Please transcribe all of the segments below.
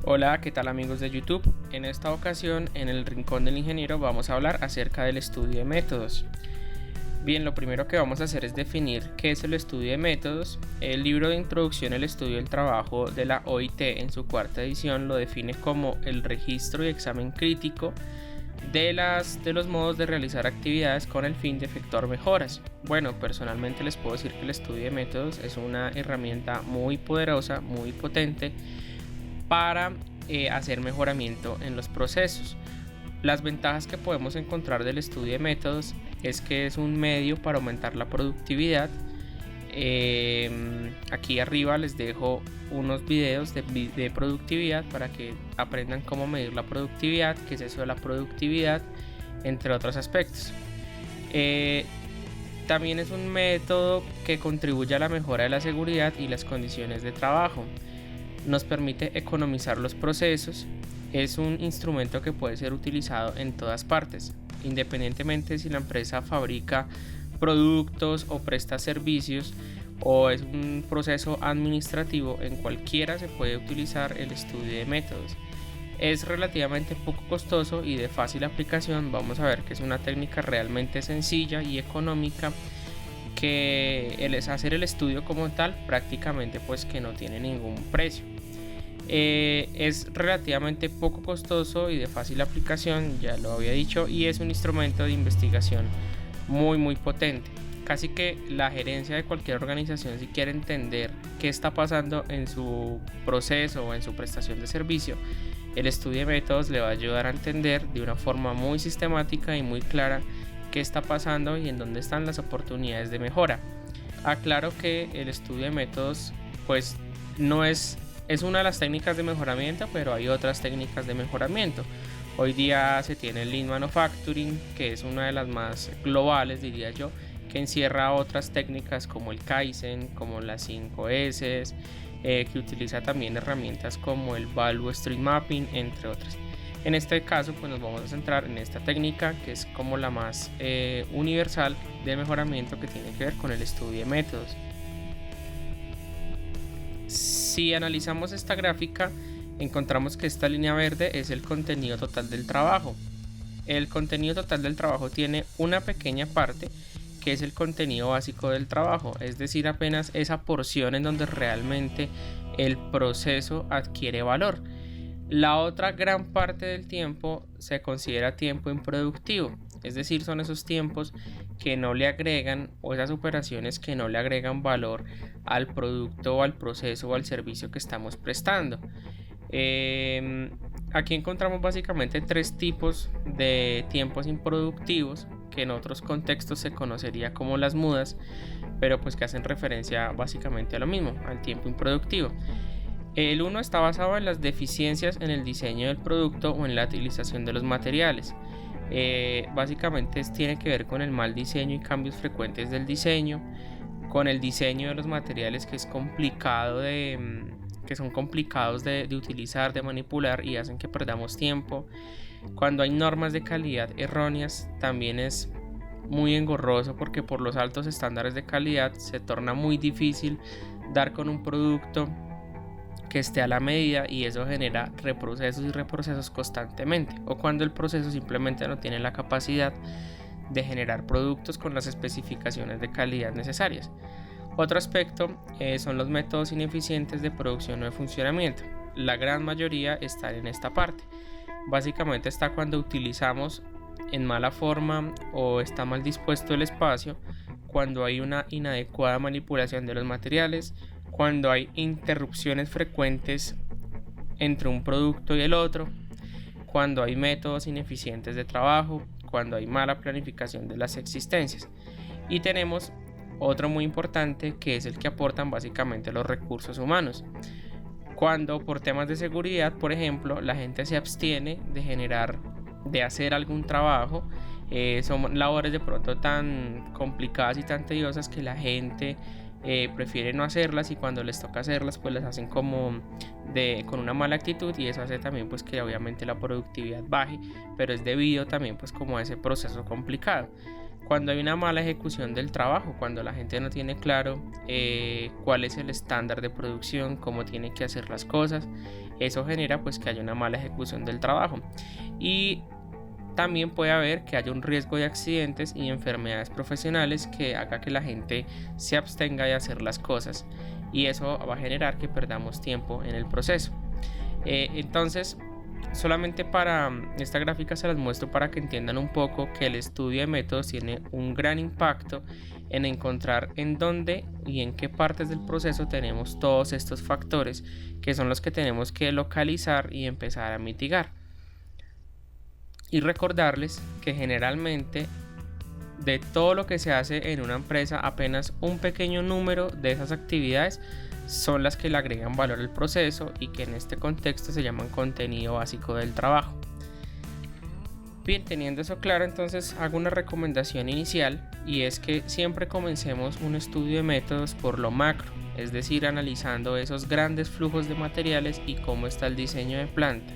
Hola, ¿qué tal amigos de YouTube? En esta ocasión, en el Rincón del Ingeniero, vamos a hablar acerca del estudio de métodos. Bien, lo primero que vamos a hacer es definir qué es el estudio de métodos. El libro de introducción al estudio del trabajo de la OIT en su cuarta edición lo define como el registro y examen crítico de los modos de realizar actividades con el fin de efectuar mejoras. Bueno, personalmente les puedo decir que el estudio de métodos es una herramienta muy poderosa, muy potente para hacer mejoramiento en los procesos. Las ventajas que podemos encontrar del estudio de métodos es que es un medio para aumentar la productividad. Aquí arriba les dejo unos videos de productividad para que aprendan cómo medir la productividad, qué es eso de la productividad, entre otros aspectos. También es un método que contribuye a la mejora de la seguridad y las condiciones de trabajo. Nos permite economizar los procesos. Es un instrumento que puede ser utilizado en todas partes, independientemente si la empresa fabrica productos o presta servicios o es un proceso administrativo. En cualquiera se puede utilizar el estudio de métodos. Es relativamente poco costoso y de fácil aplicación. Vamos a ver que es una técnica realmente sencilla y económica, que hacer el estudio como tal prácticamente pues que no tiene ningún precio. Es relativamente poco costoso y de fácil aplicación, ya lo había dicho, y es un instrumento de investigación muy potente. Casi que la gerencia de cualquier organización, si quiere entender qué está pasando en su proceso o en su prestación de servicio, el estudio de métodos le va a ayudar a entender de una forma muy sistemática y muy clara qué está pasando y en dónde están las oportunidades de mejora. Aclaro que el estudio de métodos pues no es una de las técnicas de mejoramiento, pero hay otras técnicas de mejoramiento. Hoy día se tiene el Lean Manufacturing, que es una de las más globales, diría yo, que encierra otras técnicas como el Kaizen, como las 5S, que utiliza también herramientas como el Value Stream Mapping, entre otras. En este caso pues nos vamos a centrar en esta técnica, que es como la más universal de mejoramiento, que tiene que ver con el estudio de métodos. Si analizamos esta gráfica, encontramos que esta línea verde es el contenido total del trabajo. El contenido total del trabajo tiene una pequeña parte que es el contenido básico del trabajo, es decir, apenas esa porción en donde realmente el proceso adquiere valor. La otra gran parte del tiempo se considera tiempo improductivo, es decir, son esos tiempos que no le agregan, o esas operaciones que no le agregan valor al producto o al proceso o al servicio que estamos prestando. Aquí encontramos básicamente tres tipos de tiempos improductivos, que en otros contextos se conocería como las mudas, pero pues que hacen referencia básicamente a lo mismo, al tiempo improductivo. El uno está basado en las deficiencias en el diseño del producto o en la utilización de los materiales. Básicamente tiene que ver con el mal diseño y cambios frecuentes del diseño, con el diseño de los materiales que son complicados de utilizar, de manipular, y hacen que perdamos tiempo. Cuando hay normas de calidad erróneas, también es muy engorroso, porque por los altos estándares de calidad se torna muy difícil dar con un producto que esté a la medida, y eso genera reprocesos y reprocesos constantemente, o cuando el proceso simplemente no tiene la capacidad de generar productos con las especificaciones de calidad necesarias. Otro aspecto son los métodos ineficientes de producción o de funcionamiento. La gran mayoría están en esta parte. Básicamente está cuando utilizamos en mala forma o está mal dispuesto el espacio, cuando hay una inadecuada manipulación de los materiales, cuando hay interrupciones frecuentes entre un producto y el otro, cuando hay métodos ineficientes de trabajo, cuando hay mala planificación de las existencias. Y tenemos otro muy importante, que es el que aportan básicamente los recursos humanos. Cuando por temas de seguridad, por ejemplo, la gente se abstiene de hacer algún trabajo, son labores de pronto tan complicadas y tan tediosas que la gente prefieren no hacerlas, y cuando les toca hacerlas pues las hacen como con una mala actitud, y eso hace también pues que obviamente la productividad baje, pero es debido también pues como a ese proceso complicado. Cuando hay una mala ejecución del trabajo, cuando la gente no tiene claro cuál es el estándar de producción, cómo tiene que hacer las cosas, eso genera pues que haya una mala ejecución del trabajo, y también puede haber que haya un riesgo de accidentes y enfermedades profesionales que haga que la gente se abstenga de hacer las cosas, y eso va a generar que perdamos tiempo en el proceso. Entonces, solamente para esta gráfica se las muestro para que entiendan un poco que el estudio de métodos tiene un gran impacto en encontrar en dónde y en qué partes del proceso tenemos todos estos factores, que son los que tenemos que localizar y empezar a mitigar. Y recordarles que generalmente de todo lo que se hace en una empresa, apenas un pequeño número de esas actividades son las que le agregan valor al proceso, y que en este contexto se llaman contenido básico del trabajo. Bien, teniendo eso claro, entonces hago una recomendación inicial, y es que siempre comencemos un estudio de métodos por lo macro, es decir, analizando esos grandes flujos de materiales y cómo está el diseño de planta,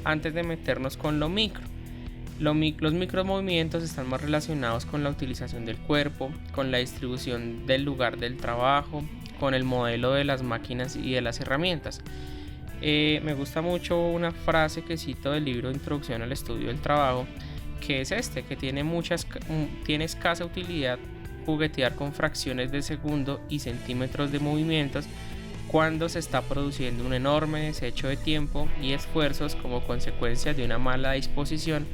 antes de meternos con lo micro. Los micromovimientos están más relacionados con la utilización del cuerpo, con la distribución del lugar del trabajo, con el modelo de las máquinas y de las herramientas. Me gusta mucho una frase que cito del libro Introducción al Estudio del Trabajo, que es que tiene escasa utilidad juguetear con fracciones de segundo y centímetros de movimientos cuando se está produciendo un enorme desecho de tiempo y esfuerzos como consecuencia de una mala disposición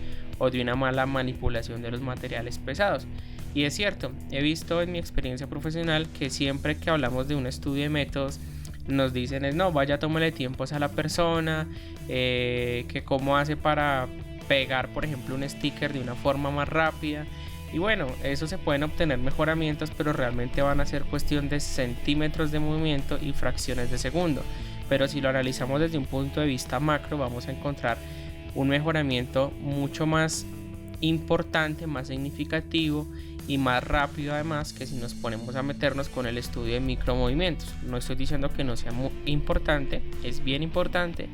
o de una mala manipulación de los materiales pesados. Y es cierto, he visto en mi experiencia profesional que siempre que hablamos de un estudio de métodos nos dicen no, vaya, tómale tiempos a la persona, que cómo hace para pegar por ejemplo un sticker de una forma más rápida. Y bueno, eso se pueden obtener mejoramientos, pero realmente van a ser cuestión de centímetros de movimiento y fracciones de segundo. Pero si lo analizamos desde un punto de vista macro, vamos a encontrar un mejoramiento mucho más importante, más significativo y más rápido, además, que si nos ponemos a meternos con el estudio de micromovimientos. No estoy diciendo que no sea muy importante, es bien importante,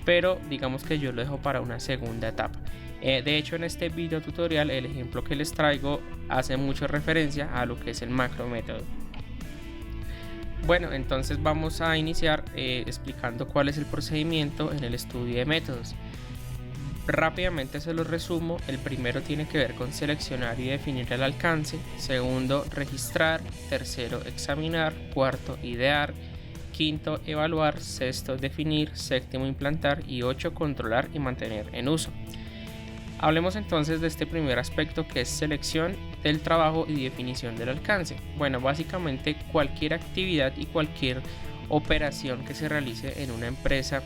pero digamos que yo lo dejo para una segunda etapa. De hecho, en este video tutorial el ejemplo que les traigo hace mucha referencia a lo que es el macrométodo. Bueno, entonces vamos a iniciar explicando cuál es el procedimiento en el estudio de métodos. Rápidamente se los resumo. El primero tiene que ver con seleccionar y definir el alcance, segundo registrar, tercero examinar, cuarto idear, quinto evaluar, sexto definir, séptimo implantar y 8 controlar y mantener en uso. Hablemos entonces de este primer aspecto, que es selección del trabajo y definición del alcance. Bueno, básicamente cualquier actividad y cualquier operación que se realice en una empresa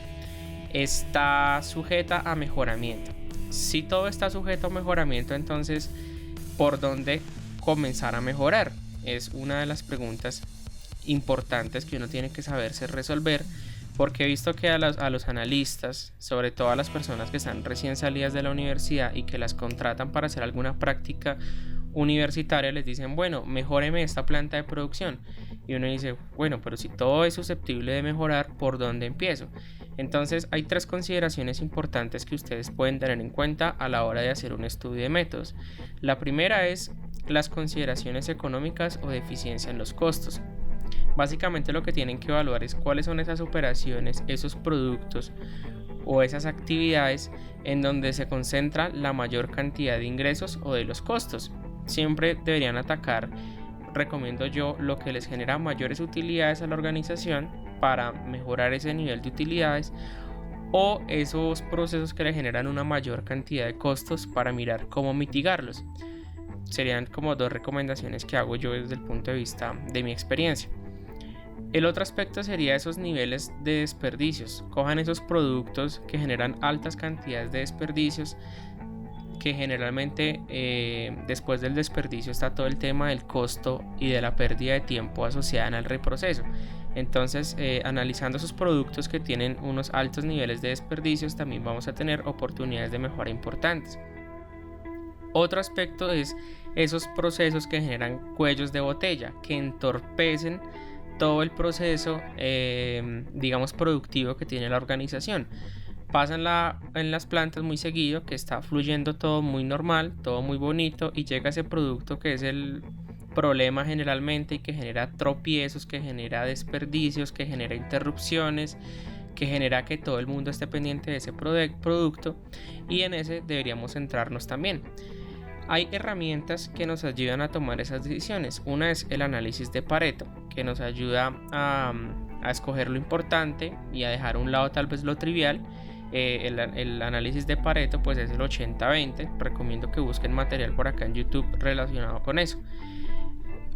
está sujeta a mejoramiento. Si todo está sujeto a mejoramiento, entonces ¿por dónde comenzar a mejorar? Es una de las preguntas importantes que uno tiene que saberse resolver, porque he visto que a los analistas, sobre todo a las personas que están recién salidas de la universidad y que las contratan para hacer alguna práctica universitaria, les dicen, bueno, mejóreme esta planta de producción. Y uno dice, bueno, pero si todo es susceptible de mejorar, ¿por dónde empiezo? Entonces hay 3 consideraciones importantes que ustedes pueden tener en cuenta a la hora de hacer un estudio de métodos. La primera es las consideraciones económicas o de eficiencia en los costos. Básicamente lo que tienen que evaluar es cuáles son esas operaciones, esos productos o esas actividades en donde se concentra la mayor cantidad de ingresos o de los costos. Siempre deberían atacar, recomiendo yo, lo que les genera mayores utilidades a la organización para mejorar ese nivel de utilidades, o esos procesos que le generan una mayor cantidad de costos para mirar cómo mitigarlos. Serían como 2 recomendaciones que hago yo desde el punto de vista de mi experiencia. El otro aspecto sería esos niveles de desperdicios. Cojan esos productos que generan altas cantidades de desperdicios, que generalmente después del desperdicio está todo el tema del costo y de la pérdida de tiempo asociada al reproceso. Entonces, analizando esos productos que tienen unos altos niveles de desperdicios, también vamos a tener oportunidades de mejora importantes. Otro aspecto es esos procesos que generan cuellos de botella, que entorpecen todo el proceso, digamos, productivo que tiene la organización. Pasa en las plantas muy seguido que está fluyendo todo muy normal, todo muy bonito, y llega ese producto que es el problema generalmente y que genera tropiezos, que genera desperdicios, que genera interrupciones, que genera que todo el mundo esté pendiente de ese producto, y en ese deberíamos centrarnos también. Hay herramientas que nos ayudan a tomar esas decisiones. Una es el análisis de Pareto, que nos ayuda a escoger lo importante y a dejar a un lado tal vez lo trivial. El análisis de Pareto pues es el 80-20. Recomiendo que busquen material por acá en YouTube relacionado con eso.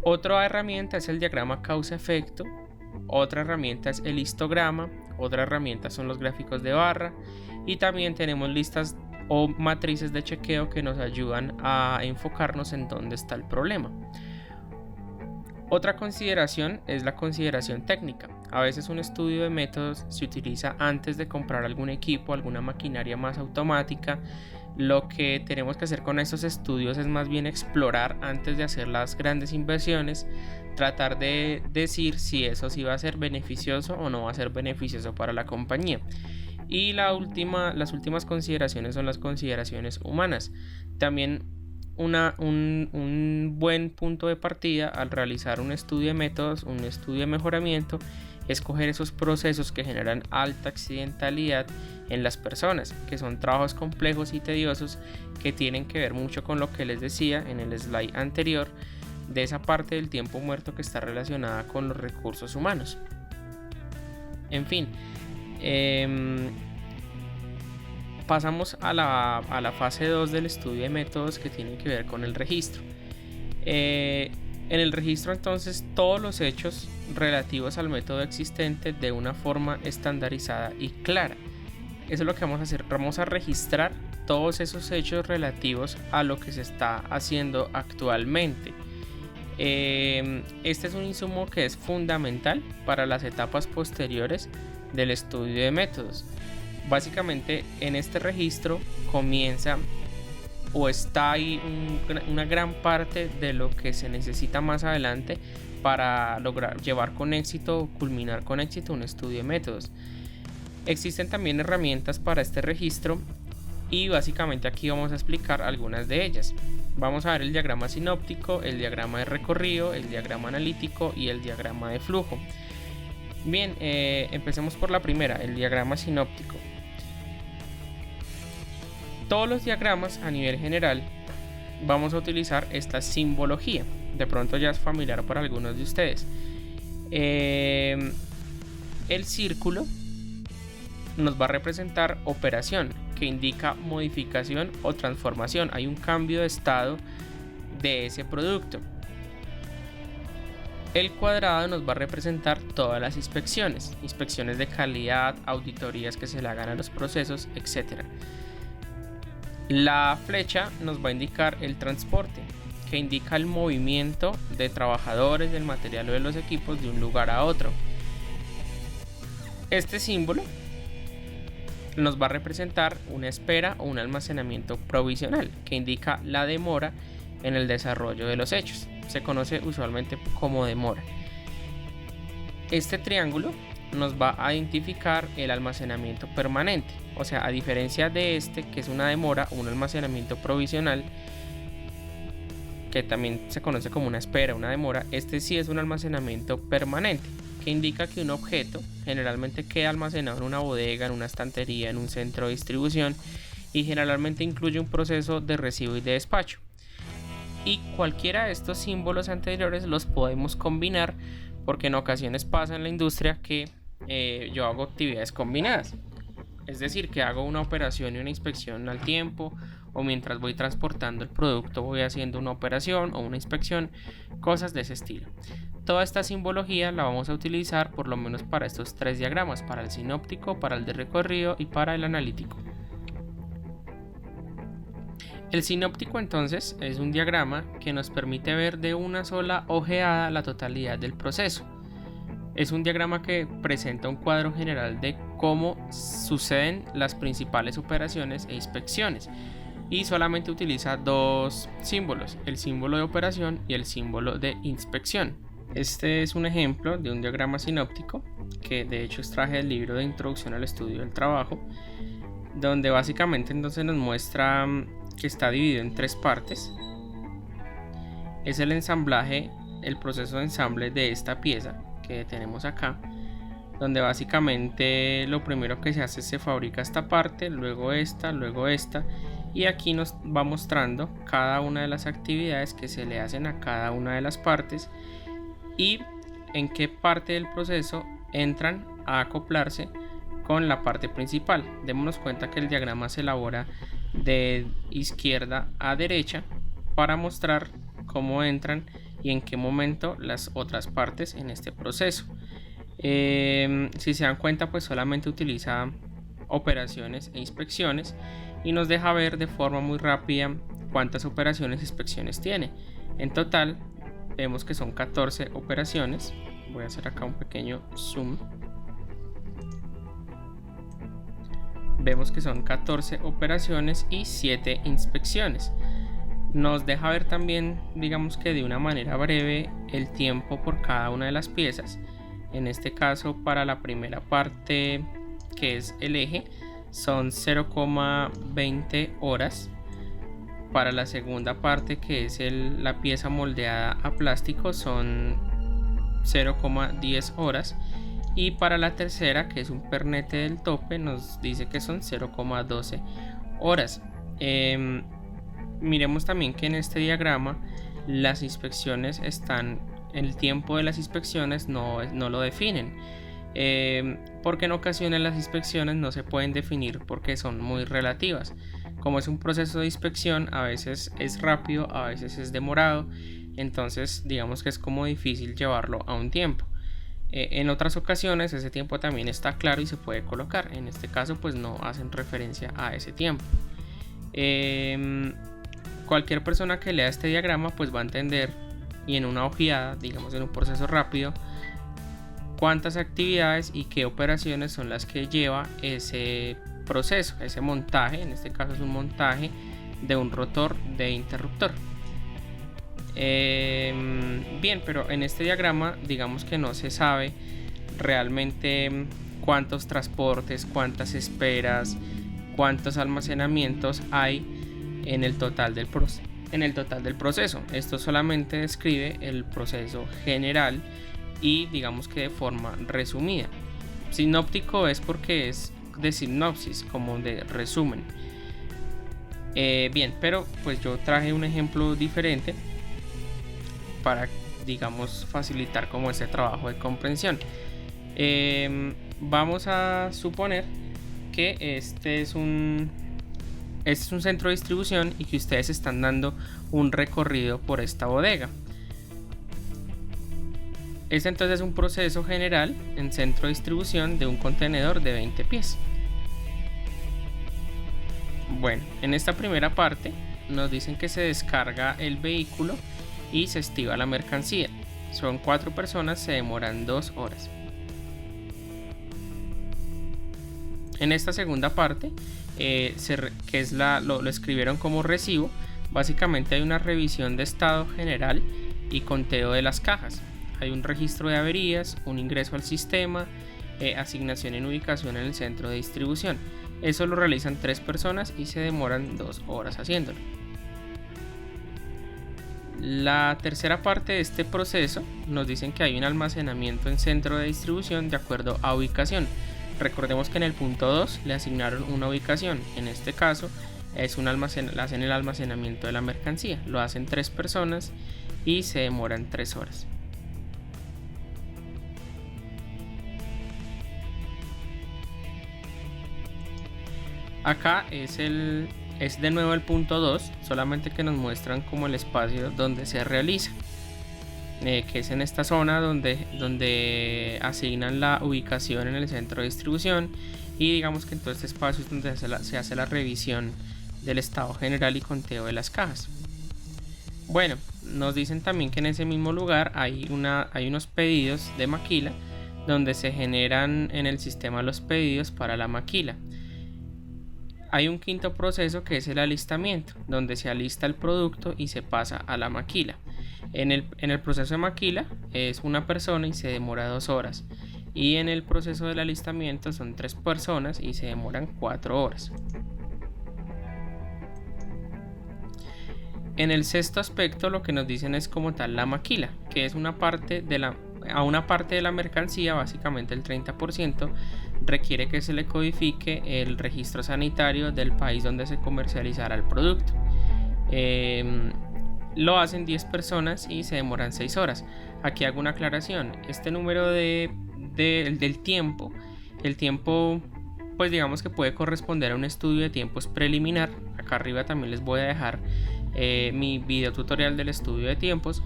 Otra herramienta es el diagrama causa-efecto. Otra herramienta es el histograma. Otra herramienta son los gráficos de barra. Y también tenemos listas o matrices de chequeo que nos ayudan a enfocarnos en dónde está el problema. Otra consideración es la consideración técnica. A veces un estudio de métodos se utiliza antes de comprar algún equipo, alguna maquinaria más automática. Lo que tenemos que hacer con estos estudios es más bien explorar antes de hacer las grandes inversiones, tratar de decir si eso sí va a ser beneficioso o no va a ser beneficioso para la compañía. Y las últimas consideraciones son las consideraciones humanas. También un buen punto de partida al realizar un estudio de métodos, un estudio de mejoramiento, es coger esos procesos que generan alta accidentalidad en las personas, que son trabajos complejos y tediosos que tienen que ver mucho con lo que les decía en el slide anterior, de esa parte del tiempo muerto que está relacionada con los recursos humanos. En fin, pasamos a la fase 2 del estudio de métodos, que tiene que ver con el registro. En el registro, entonces, todos los hechos relativos al método existente de una forma estandarizada y clara. Eso es lo que vamos a hacer. Vamos a registrar todos esos hechos relativos a lo que se está haciendo actualmente. Este es un insumo que es fundamental para las etapas posteriores del estudio de métodos. Básicamente, en este registro comienza o está ahí una gran parte de lo que se necesita más adelante para lograr llevar con éxito, culminar con éxito un estudio de métodos. Existen también herramientas para este registro y básicamente aquí vamos a explicar algunas de ellas. Vamos a ver el diagrama sinóptico, el diagrama de recorrido, el diagrama analítico y el diagrama de flujo. Bien, empecemos por la primera, el diagrama sinóptico. Todos los diagramas a nivel general vamos a utilizar esta simbología. De pronto ya es familiar para algunos de ustedes. El círculo nos va a representar operación, que indica modificación o transformación. Hay un cambio de estado de ese producto. El cuadrado nos va a representar todas las inspecciones de calidad, auditorías que se le hagan a los procesos, etc. La flecha nos va a indicar el transporte, que indica el movimiento de trabajadores, del material o de los equipos de un lugar a otro. Este símbolo nos va a representar una espera o un almacenamiento provisional, que indica la demora en el desarrollo de los hechos. Se conoce usualmente como demora. Este triángulo nos va a identificar el almacenamiento permanente, o sea, a diferencia de este, que es una demora o un almacenamiento provisional, que también se conoce como una espera, una demora, este sí es un almacenamiento permanente, que indica que un objeto generalmente queda almacenado en una bodega, en una estantería, en un centro de distribución, y generalmente incluye un proceso de recibo y de despacho. Y cualquiera de estos símbolos anteriores los podemos combinar, porque en ocasiones pasa en la industria que yo hago actividades combinadas, es decir, que hago una operación y una inspección al tiempo, o mientras voy transportando el producto voy haciendo una operación o una inspección, cosas de ese estilo. Toda esta simbología la vamos a utilizar por lo menos para estos tres diagramas, para el sinóptico, para el de recorrido y para el analítico. El sinóptico, entonces, es un diagrama que nos permite ver de una sola ojeada la totalidad del proceso. Es un diagrama que presenta un cuadro general de cómo suceden las principales operaciones e inspecciones, y solamente utiliza dos símbolos, el símbolo de operación y el símbolo de inspección. Este es un ejemplo de un diagrama sinóptico que de hecho extraje del libro de Introducción al Estudio del Trabajo, donde básicamente entonces nos muestra que está dividido en tres partes. Es el ensamblaje, el proceso de ensamble de esta pieza que tenemos acá, donde básicamente lo primero que se hace es se fabrica esta parte, luego esta, y aquí nos va mostrando cada una de las actividades que se le hacen a cada una de las partes y en qué parte del proceso entran a acoplarse con la parte principal. Démonos cuenta que el diagrama se elabora de izquierda a derecha para mostrar cómo entran y en qué momento las otras partes en este proceso. Si se dan cuenta, pues solamente utiliza operaciones e inspecciones y nos deja ver de forma muy rápida cuántas operaciones e inspecciones tiene. En total vemos que son 14 operaciones. Voy a hacer acá un pequeño zoom. Vemos que son 14 operaciones y 7 inspecciones. Nos deja ver también, digamos que de una manera breve, el tiempo por cada una de las piezas. En este caso, para la primera parte, que es el eje, son 0,20 horas. Para la segunda parte, que es la pieza moldeada a plástico, son 0,10 horas. Y para la tercera, que es un pernete del tope, nos dice que son 0,12 horas. Miremos también que en este diagrama las inspecciones están, el tiempo de las inspecciones no lo definen, porque en ocasiones las inspecciones no se pueden definir porque son muy relativas. Como es un proceso de inspección, a veces es rápido, a veces es demorado, entonces digamos que es como difícil llevarlo a un tiempo. En otras ocasiones ese tiempo también está claro y se puede colocar. En este caso pues no hacen referencia a ese tiempo. Cualquier persona que lea este diagrama pues va a entender, y en una ojeada, digamos en un proceso rápido, cuántas actividades y qué operaciones son las que lleva ese proceso, ese montaje. En este caso es un montaje de un rotor de interruptor. Bien, pero en este diagrama digamos que no se sabe realmente cuántos transportes, cuántas esperas, cuántos almacenamientos hay en el total del proceso. Esto solamente describe el proceso general y digamos que de forma resumida. Sinóptico es porque es de sinopsis, como de resumen. Bien, pero pues yo traje un ejemplo diferente para, digamos, facilitar como ese trabajo de comprensión. Vamos a suponer que este es un centro de distribución y que ustedes están dando un recorrido por esta bodega. Este entonces es un proceso general en centro de distribución de un contenedor de 20 pies. Bueno, en esta primera parte nos dicen que se descarga el vehículo y se estiba la mercancía. Son 4 personas, se demoran 2 horas. En esta segunda parte, que es lo escribieron como recibo, básicamente hay una revisión de estado general y conteo de las cajas. Hay un registro de averías, un ingreso al sistema, asignación en ubicación en el centro de distribución. Eso lo realizan 3 personas y se demoran 2 horas haciéndolo. La tercera parte de este proceso nos dicen que hay un almacenamiento en centro de distribución de acuerdo a ubicación. Recordemos que en el punto 2 le asignaron una ubicación. En este caso es hacen el almacenamiento de la mercancía. Lo hacen 3 personas y se demoran 3 horas. Acá es de nuevo el punto 2, solamente que nos muestran como el espacio donde se realiza, que es en esta zona donde asignan la ubicación en el centro de distribución, y digamos que en todo este espacio es donde se hace la revisión del estado general y conteo de las cajas. Bueno, nos dicen también que en ese mismo lugar hay unos pedidos de maquila donde se generan en el sistema los pedidos para la maquila. Hay un quinto proceso que es el alistamiento, donde se alista el producto y se pasa a la maquila. En el proceso de maquila es una persona y se demora 2 horas. Y en el proceso del alistamiento son 3 personas y se demoran 4 horas. En el sexto aspecto lo que nos dicen es como tal la maquila, que es una parte de la mercancía, básicamente el 30%, requiere que se le codifique el registro sanitario del país donde se comercializará el producto. Lo hacen 10 personas y se demoran 6 horas. Aquí hago una aclaración. Este número del tiempo, el tiempo pues digamos que puede corresponder a un estudio de tiempos preliminar. Acá arriba también les voy a dejar mi video tutorial del estudio de tiempos,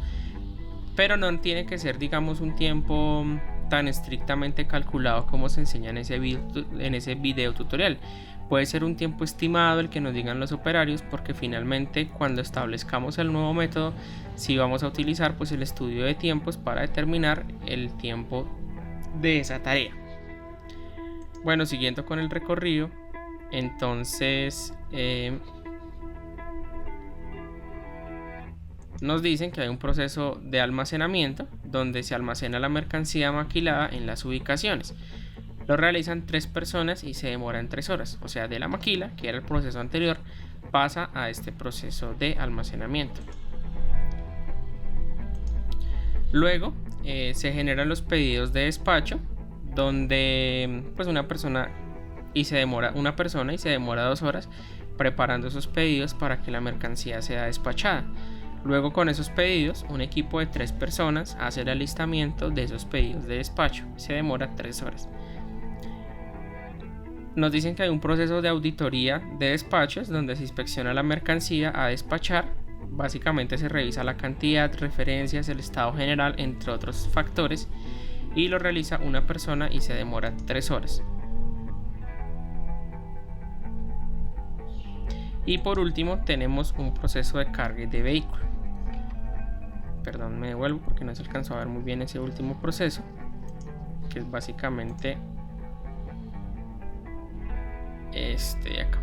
pero no tiene que ser digamos un tiempo tan estrictamente calculado como se enseña en ese video tutorial. Puede ser un tiempo estimado el que nos digan los operarios, porque finalmente cuando establezcamos el nuevo método sí vamos a utilizar pues el estudio de tiempos para determinar el tiempo de esa tarea. Bueno, siguiendo con el recorrido, entonces nos dicen que hay un proceso de almacenamiento donde se almacena la mercancía maquilada en las ubicaciones. Lo realizan 3 personas y se demoran 3 horas. O sea, de la maquila, que era el proceso anterior, pasa a este proceso de almacenamiento. Luego se generan los pedidos de despacho, donde pues una persona y se demora 2 horas preparando esos pedidos para que la mercancía sea despachada. Luego, con esos pedidos, un equipo de 3 personas hace el alistamiento de esos pedidos de despacho. Se demora 3 horas. Nos dicen que hay un proceso de auditoría de despachos donde se inspecciona la mercancía a despachar. Básicamente se revisa la cantidad, referencias, el estado general, entre otros factores, y lo realiza una persona y se demora 3 horas. Y por último tenemos un proceso de carga de vehículo. Perdón, me devuelvo porque no se alcanzó a ver muy bien ese último proceso, que es básicamente este de acá.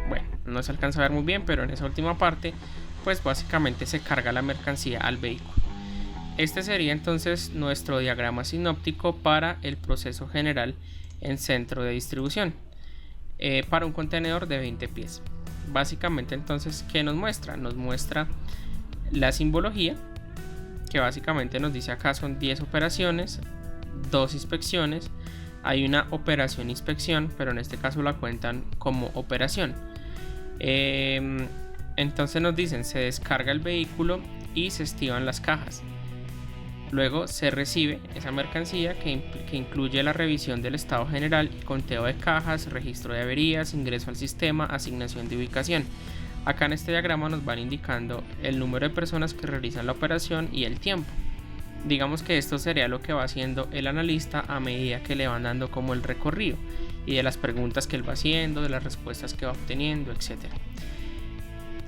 Bueno, no se alcanza a ver muy bien, pero en esa última parte pues básicamente se carga la mercancía al vehículo. Este sería entonces nuestro diagrama sinóptico para el proceso general en centro de distribución para un contenedor de 20 pies. Básicamente entonces, ¿qué nos muestra? Nos muestra la simbología, que básicamente nos dice acá son 10 operaciones, 2 inspecciones. Hay una operación inspección, pero en este caso la cuentan como operación. Entonces nos dicen, se descarga el vehículo y se estiban las cajas. Luego se recibe esa mercancía que incluye la revisión del estado general y conteo de cajas, registro de averías, ingreso al sistema, asignación de ubicación. Acá en este diagrama nos van indicando el número de personas que realizan la operación y el tiempo. Digamos que esto sería lo que va haciendo el analista a medida que le van dando como el recorrido y de las preguntas que él va haciendo, de las respuestas que va obteniendo, etc.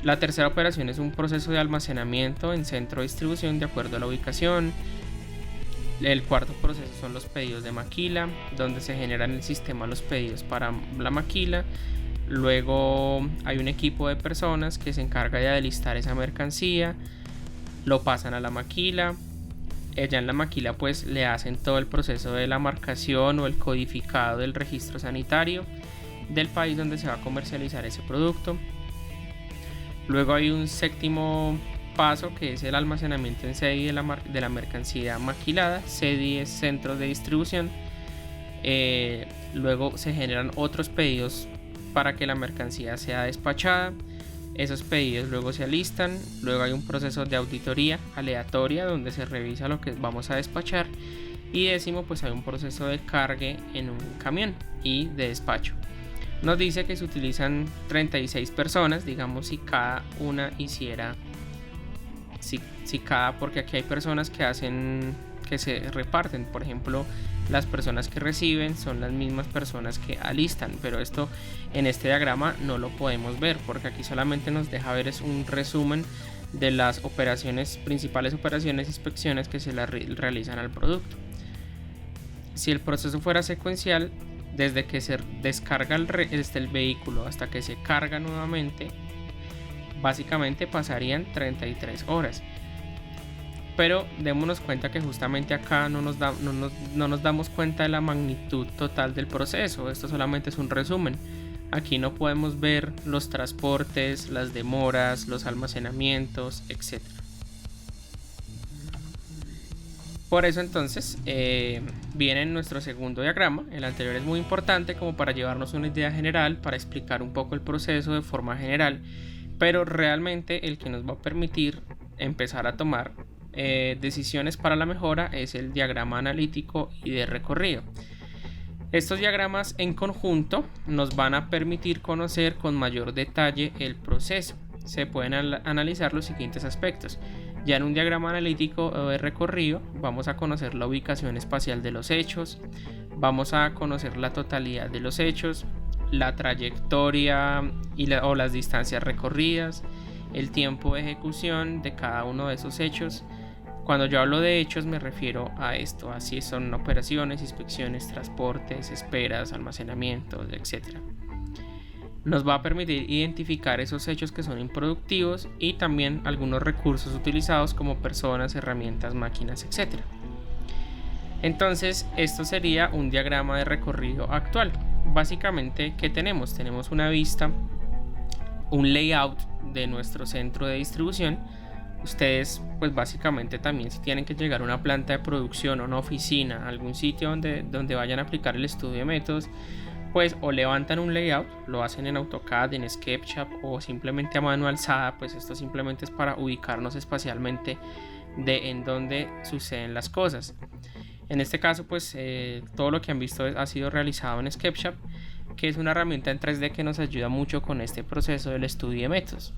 La tercera operación es un proceso de almacenamiento en centro de distribución de acuerdo a la ubicación. El cuarto proceso son los pedidos de maquila, donde se generan en el sistema los pedidos para la maquila. Luego hay un equipo de personas que se encarga de alistar esa mercancía, lo pasan a la maquila. Ya en la maquila pues le hacen todo el proceso de la marcación o el codificado del registro sanitario del país donde se va a comercializar ese producto. Luego hay un séptimo paso que es el almacenamiento en CEDI de la mercancía maquilada. CEDI es centro de distribución. Luego se generan otros pedidos para que la mercancía sea despachada. Esos pedidos luego se alistan. Luego hay un proceso de auditoría aleatoria donde se revisa lo que vamos a despachar. Y décimo, pues hay un proceso de cargue en un camión y de despacho. Nos dice que se utilizan 36 personas, digamos si cada una hiciera, porque aquí hay personas que se reparten. Por ejemplo, las personas que reciben son las mismas personas que alistan, pero esto en este diagrama no lo podemos ver porque aquí solamente nos deja ver es un resumen de las principales operaciones e inspecciones que se realizan al producto. Si el proceso fuera secuencial, desde que se descarga el vehículo hasta que se carga nuevamente, Básicamente pasarían 33 horas. Pero démonos cuenta que justamente acá no nos damos cuenta de la magnitud total del proceso. Esto solamente es un resumen. Aquí no podemos ver los transportes, las demoras, los almacenamientos, etc. Por eso entonces viene nuestro segundo diagrama. El anterior es muy importante como para llevarnos una idea general, para explicar un poco el proceso de forma general, pero realmente el que nos va a permitir empezar a tomar decisiones para la mejora es el diagrama analítico y de recorrido. Estos diagramas en conjunto nos van a permitir conocer con mayor detalle el proceso. Se pueden analizar los siguientes aspectos. Ya en un diagrama analítico o de recorrido vamos a conocer la ubicación espacial de los hechos, vamos a conocer la totalidad de los hechos, la trayectoria o las distancias recorridas, el tiempo de ejecución de cada uno de esos hechos. Cuando yo hablo de hechos me refiero a esto, así son operaciones, inspecciones, transportes, esperas, almacenamientos, etc. Nos va a permitir identificar esos hechos que son improductivos y también algunos recursos utilizados como personas, herramientas, máquinas, etc. Entonces esto sería un diagrama de recorrido actual. Básicamente, ¿qué tenemos? Tenemos una vista, un layout de nuestro centro de distribución. Ustedes pues básicamente también si tienen que llegar a una planta de producción o una oficina, algún sitio donde vayan a aplicar el estudio de métodos, pues o levantan un layout, lo hacen en AutoCAD, en SketchUp o simplemente a mano alzada. Pues esto simplemente es para ubicarnos espacialmente de en dónde suceden las cosas. En este caso pues todo lo que han visto ha sido realizado en SketchUp, que es una herramienta en 3D que nos ayuda mucho con este proceso del estudio de métodos.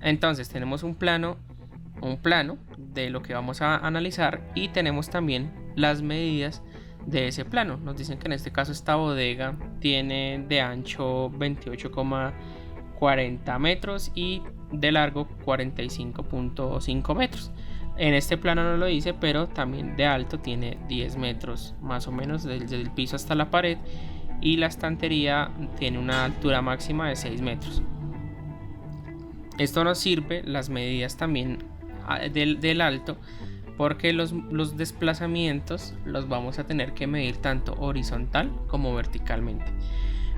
Entonces tenemos un plano de lo que vamos a analizar y tenemos también las medidas de ese plano. Nos dicen que en este caso esta bodega tiene de ancho 28,40 metros y de largo 45,5 metros. En este plano no lo dice, pero también de alto tiene 10 metros más o menos desde el piso hasta la pared, y la estantería tiene una altura máxima de 6 metros. Esto nos sirve, las medidas también del alto, porque los desplazamientos los vamos a tener que medir tanto horizontal como verticalmente.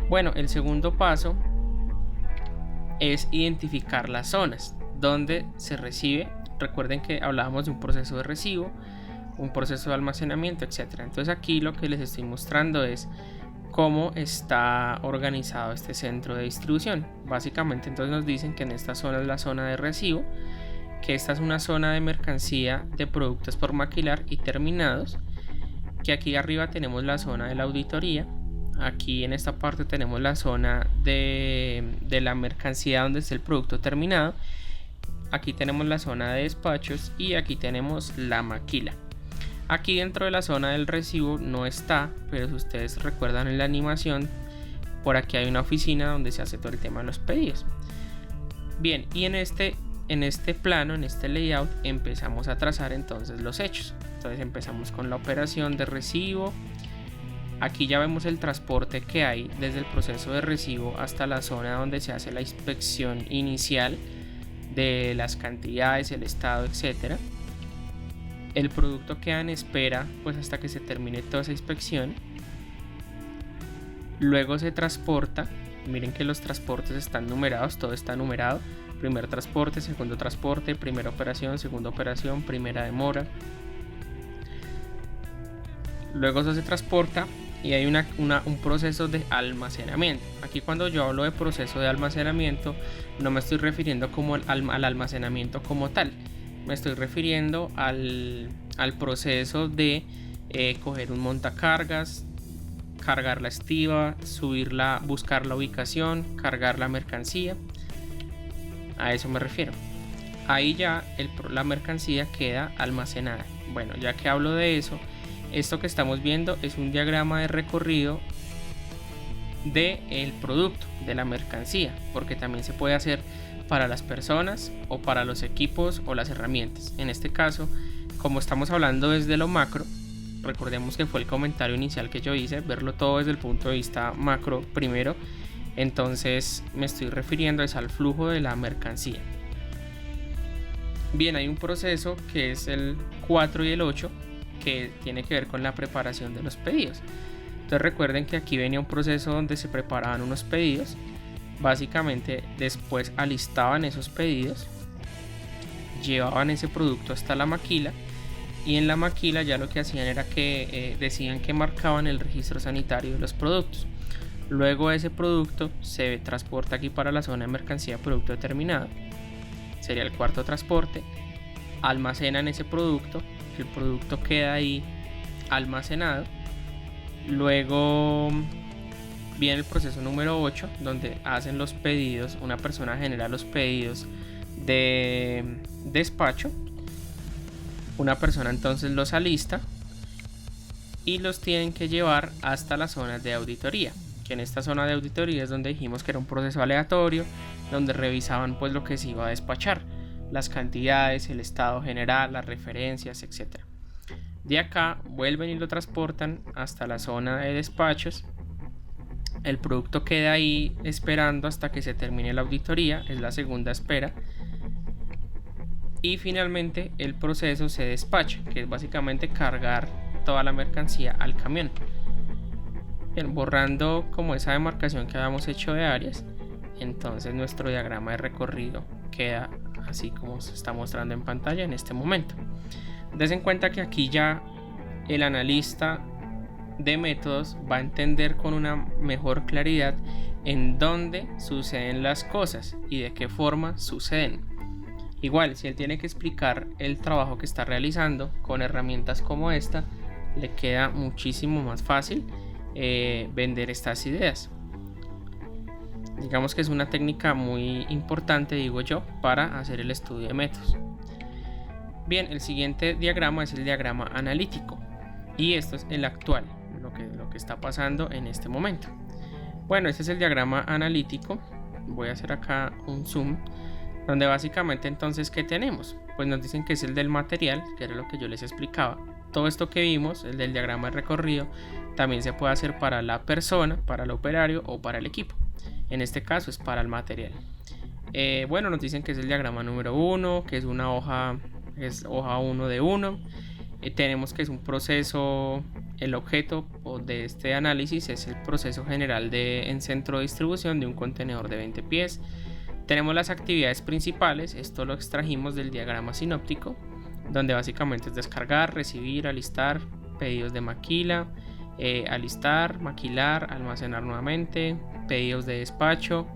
Bueno, el segundo paso es identificar las zonas donde se recibe. Recuerden que hablábamos de un proceso de recibo, un proceso de almacenamiento, etc. Entonces aquí lo que les estoy mostrando es cómo está organizado este centro de distribución. Básicamente entonces nos dicen que en esta zona es la zona de recibo, que esta es una zona de mercancía de productos por maquilar y terminados, que aquí arriba tenemos la zona de la auditoría, aquí en esta parte tenemos la zona de la mercancía donde está el producto terminado, aquí tenemos la zona de despachos y aquí tenemos la maquila. Aquí dentro de la zona del recibo no está, pero si ustedes recuerdan en la animación, por aquí hay una oficina donde se hace todo el tema de los pedidos. Bien, y en este plano, en este layout, empezamos a trazar entonces los hechos. Entonces empezamos con la operación de recibo. Aquí ya vemos el transporte que hay desde el proceso de recibo hasta la zona donde se hace la inspección inicial de las cantidades, el estado, etcétera. El producto queda en espera pues hasta que se termine toda esa inspección. Luego se transporta. Miren que los transportes están numerados, todo está numerado. Primer transporte, segundo transporte, primera operación, segunda operación, primera demora. Luego eso se transporta y hay un proceso de almacenamiento. Aquí cuando yo hablo de proceso de almacenamiento no me estoy refiriendo como al almacenamiento como tal. Me estoy refiriendo al proceso de coger un montacargas, cargar la estiba, subirla, buscar la ubicación, cargar la mercancía. A eso me refiero. Ahí ya la mercancía queda almacenada. Bueno, ya que hablo de eso, esto que estamos viendo es un diagrama de recorrido del producto, de la mercancía, porque también se puede hacer para las personas o para los equipos o las herramientas. En este caso, como estamos hablando desde lo macro, recordemos que fue el comentario inicial que yo hice, verlo todo desde el punto de vista macro primero, Entonces me estoy refiriendo al flujo de la mercancía. Bien, hay un proceso que es el 4 y el 8 que tiene que ver con la preparación de los pedidos. Entonces recuerden que aquí venía un proceso donde se preparaban unos pedidos. Básicamente después alistaban esos pedidos, llevaban ese producto hasta la maquila, y en la maquila ya lo que hacían era que decían que marcaban el registro sanitario de los productos. Luego ese producto se transporta aquí para la zona de mercancía producto determinado, sería el cuarto transporte. Almacenan ese producto, el producto queda ahí almacenado. Luego viene el proceso número 8, donde hacen los pedidos. Una persona genera los pedidos de despacho. Una persona entonces los alista y los tienen que llevar hasta la zona de auditoría, que en esta zona de auditoría es donde dijimos que era un proceso aleatorio, donde revisaban pues lo que se iba a despachar, las cantidades, el estado general, las referencias, etc. De acá vuelven y lo transportan hasta la zona de despachos. El producto queda ahí esperando hasta que se termine la auditoría, es la segunda espera. Y finalmente el proceso se despacha, que es básicamente cargar toda la mercancía al camión. Bien, borrando como esa demarcación que habíamos hecho de áreas, entonces nuestro diagrama de recorrido queda así como se está mostrando en pantalla en este momento. Des en cuenta que aquí ya el analista de métodos va a entender con una mejor claridad en dónde suceden las cosas y de qué forma suceden. Igual, si él tiene que explicar el trabajo que está realizando con herramientas como esta, le queda muchísimo más fácil vender estas ideas. Digamos que es una técnica muy importante, digo yo, para hacer el estudio de métodos. Bien, el siguiente diagrama es el diagrama analítico y esto es el actual, lo que está pasando en este momento. Bueno, este es el diagrama analítico. Voy a hacer acá un zoom, donde básicamente entonces ¿qué tenemos? Pues nos dicen que es el del material, que era lo que yo les explicaba. Todo esto que vimos, el del diagrama de recorrido, también se puede hacer para la persona, para el operario o para el equipo. En este caso es para el material. Bueno, nos dicen que es el diagrama número 1, que es una hoja, es hoja 1 de 1. Tenemos que es un proceso, el objeto de este análisis es el proceso general en centro de distribución de un contenedor de 20 pies. Tenemos las actividades principales, esto lo extrajimos del diagrama sinóptico, donde básicamente es descargar, recibir, alistar, pedidos de maquila, alistar, maquilar, almacenar nuevamente, pedidos de despacho,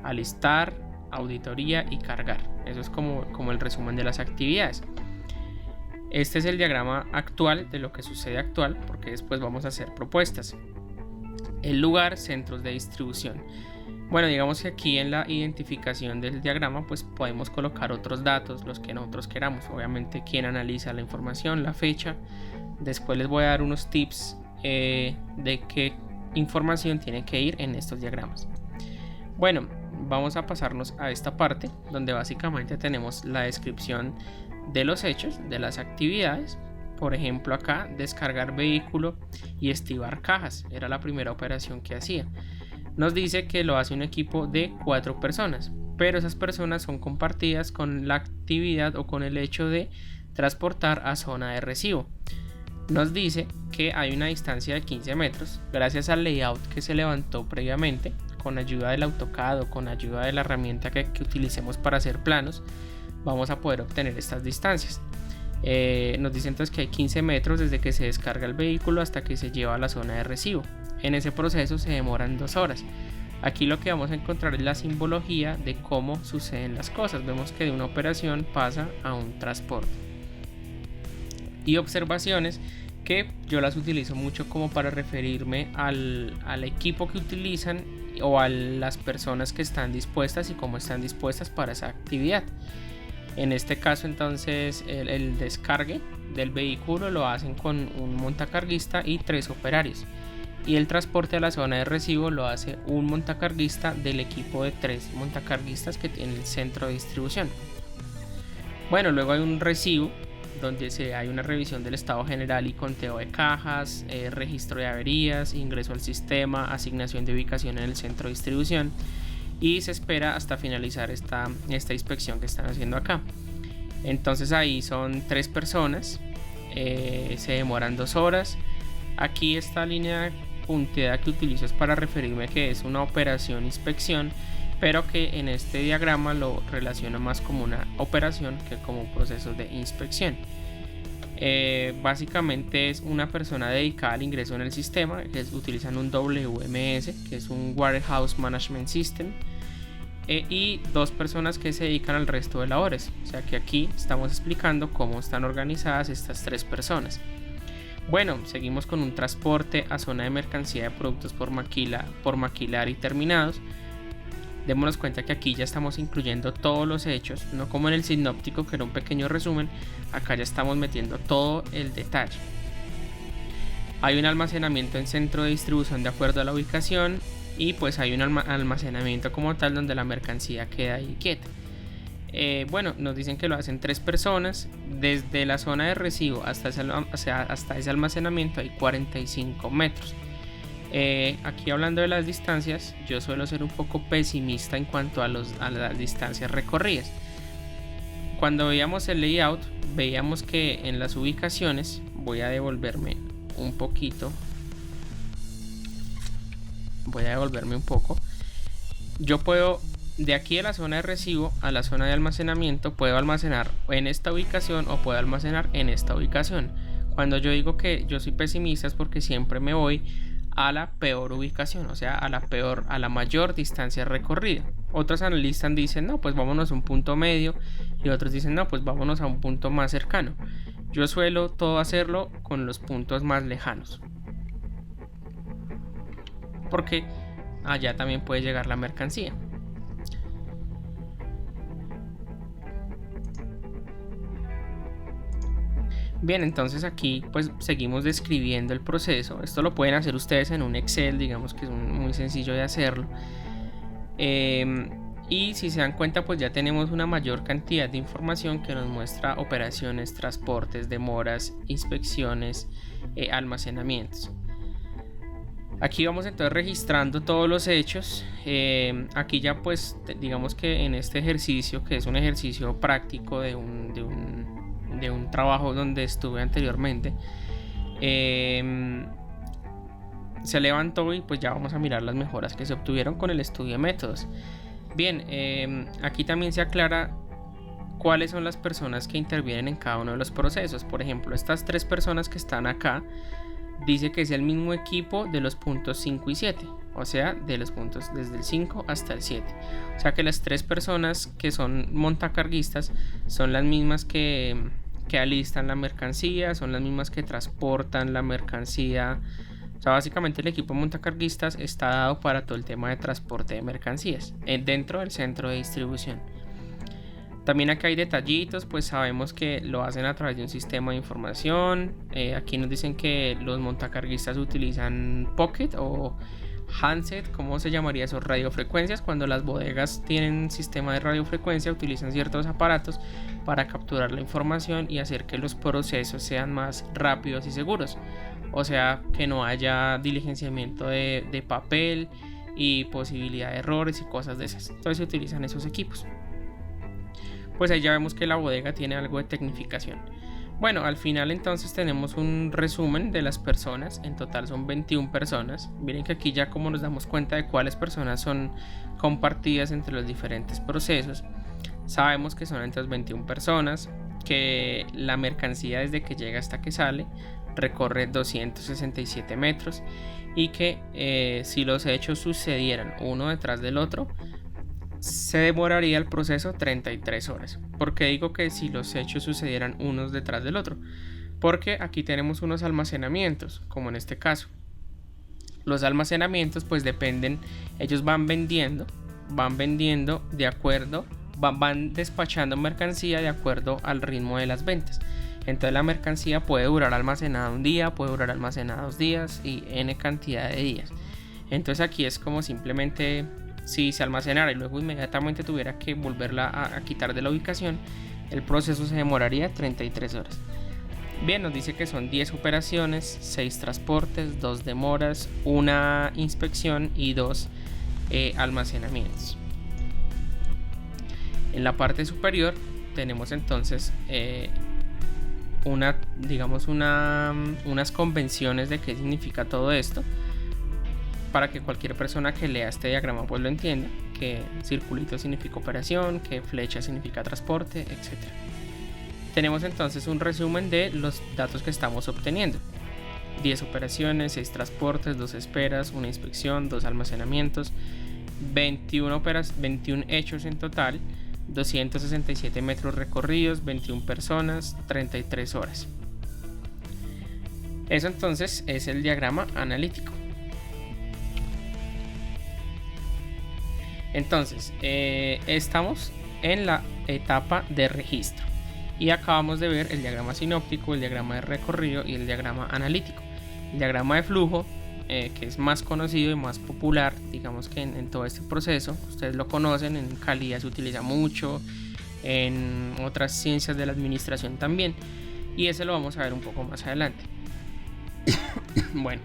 alistar, auditoría y cargar. Eso es como el resumen de las actividades. Este es el diagrama actual de lo que sucede actual, porque después vamos a hacer propuestas. El lugar, centros de distribución. Bueno, digamos que aquí en la identificación del diagrama pues podemos colocar otros datos, los que nosotros queramos. Obviamente quién analiza la información, la fecha. Después les voy a dar unos tips de qué información tiene que ir en estos diagramas. Bueno, vamos a pasarnos a esta parte donde básicamente tenemos la descripción de los hechos, de las actividades. Por ejemplo, acá descargar vehículo y estibar cajas era la primera operación que hacía. Nos dice que lo hace un equipo de 4 personas, pero esas personas son compartidas con la actividad o con el hecho de transportar a zona de recibo. Nos dice que hay una distancia de 15 metros gracias al layout que se levantó previamente con ayuda del AutoCAD o con ayuda de la herramienta que utilicemos para hacer planos. Vamos a poder obtener estas distancias. Nos dice entonces que hay 15 metros desde que se descarga el vehículo hasta que se lleva a la zona de recibo. En ese proceso se demoran 2 horas. Aquí lo que vamos a encontrar es la simbología de cómo suceden las cosas. Vemos que de una operación pasa a un transporte. Y observaciones que yo las utilizo mucho como para referirme al equipo que utilizan o a las personas que están dispuestas y cómo están dispuestas para esa actividad. En este caso entonces el descargue del vehículo lo hacen con un montacarguista y 3 operarios, y el transporte a la zona de recibo lo hace un montacarguista del equipo de 3 montacarguistas que tiene el centro de distribución. Bueno, luego hay un recibo donde hay una revisión del estado general y conteo de cajas, registro de averías, ingreso al sistema, asignación de ubicación en el centro de distribución, y se espera hasta finalizar esta inspección que están haciendo acá. Entonces ahí son 3 personas, se demoran 2 horas. Aquí esta línea punteada que utilizo es para referirme que es una operación inspección, pero que en este diagrama lo relaciona más como una operación que como procesos de inspección. Básicamente es una persona dedicada al ingreso en el sistema, que utilizan un WMS, que es un Warehouse Management System, y 2 personas que se dedican al resto de labores. O sea que aquí estamos explicando cómo están organizadas estas 3 personas. Bueno, seguimos con un transporte a zona de mercancía de productos por maquilar y terminados. Démonos cuenta que aquí ya estamos incluyendo todos los hechos, no como en el sinóptico que era un pequeño resumen. Acá ya estamos metiendo todo el detalle. Hay un almacenamiento en centro de distribución de acuerdo a la ubicación, y pues hay un almacenamiento como tal donde la mercancía queda ahí quieta. Bueno, nos dicen que lo hacen 3 personas. Desde la zona de recibo hasta ese almacenamiento hay 45 metros. Aquí hablando de las distancias, yo suelo ser un poco pesimista en cuanto a las distancias recorridas. Cuando veíamos el layout, veíamos que en las ubicaciones, voy a devolverme un poquito, yo puedo, de aquí a la zona de recibo a la zona de almacenamiento, puedo almacenar en esta ubicación o puedo almacenar en esta ubicación. Cuando yo digo que yo soy pesimista es porque siempre me voy a la peor ubicación, o sea, a la mayor distancia recorrida. Otros analistas dicen, no, pues vámonos a un punto medio, y otros dicen, no, pues vámonos a un punto más cercano. Yo suelo todo hacerlo con los puntos más lejanos, porque allá también puede llegar la mercancía. Bien, entonces aquí pues seguimos describiendo el proceso. Esto lo pueden hacer ustedes en un Excel, digamos que es muy sencillo de hacerlo. Y si se dan cuenta, pues ya tenemos una mayor cantidad de información que nos muestra operaciones, transportes, demoras, inspecciones, almacenamientos. Aquí vamos entonces registrando todos los hechos. Aquí ya pues digamos que en este ejercicio, que es un ejercicio práctico de un trabajo donde estuve anteriormente, se levantó y pues ya vamos a mirar las mejoras que se obtuvieron con el estudio de métodos. Bien, aquí también se aclara cuáles son las personas que intervienen en cada uno de los procesos. Por ejemplo, estas 3 personas que están acá, dice que es el mismo equipo de los puntos 5 y 7, o sea, de los puntos desde el 5 hasta el 7. O sea que las 3 personas que son montacarguistas son las mismas que alistan la mercancía, son las mismas que transportan la mercancía. O sea, básicamente el equipo de montacarguistas está dado para todo el tema de transporte de mercancías dentro del centro de distribución. También acá hay detallitos, pues sabemos que lo hacen a través de un sistema de información. Aquí nos dicen que los montacarguistas utilizan Pocket o handset, ¿cómo se llamaría eso? Radiofrecuencias. Cuando las bodegas tienen sistema de radiofrecuencia, utilizan ciertos aparatos para capturar la información y hacer que los procesos sean más rápidos y seguros. O sea, que no haya diligenciamiento de papel y posibilidad de errores y cosas de esas. Entonces se utilizan esos equipos. Pues ahí ya vemos que la bodega tiene algo de tecnificación. Bueno, al final entonces tenemos un resumen de las personas. En total son 21 personas. Miren que aquí ya como nos damos cuenta de cuáles personas son compartidas entre los diferentes procesos. Sabemos que son entre 21 personas, que la mercancía desde que llega hasta que sale recorre 267 metros y que si los hechos sucedieran uno detrás del otro, se demoraría el proceso 33 horas. ¿Por qué digo que si los hechos sucedieran unos detrás del otro? Porque aquí tenemos unos almacenamientos, como en este caso. Los almacenamientos pues dependen, ellos van vendiendo de acuerdo, van despachando mercancía de acuerdo al ritmo de las ventas. Entonces la mercancía puede durar almacenada un día, puede durar almacenada 2 días y n cantidad de días. Entonces aquí es como simplemente, si se almacenara y luego inmediatamente tuviera que volverla a quitar de la ubicación, El proceso se demoraría 33 horas. Bien, nos dice que son 10 operaciones, 6 transportes, 2 demoras, 1 inspección y 2 almacenamientos. En la parte superior tenemos entonces unas convenciones de qué significa todo esto, para que cualquier persona que lea este diagrama pues lo entienda, que circulito significa operación, que flecha significa transporte, etc. Tenemos entonces un resumen de los datos que estamos obteniendo: 10 operaciones, 6 transportes, 2 esperas, 1 inspección, 2 almacenamientos, 21 hechos en total, 267 metros recorridos, 21 personas, 33 horas. Eso entonces es el diagrama analítico. Entonces, estamos en la etapa de registro y acabamos de ver el diagrama sinóptico, el diagrama de recorrido y el diagrama analítico. El diagrama de flujo, que es más conocido y más popular, digamos que en todo este proceso, ustedes lo conocen, en calidad se utiliza mucho, en otras ciencias de la administración también, y ese lo vamos a ver un poco más adelante. Bueno,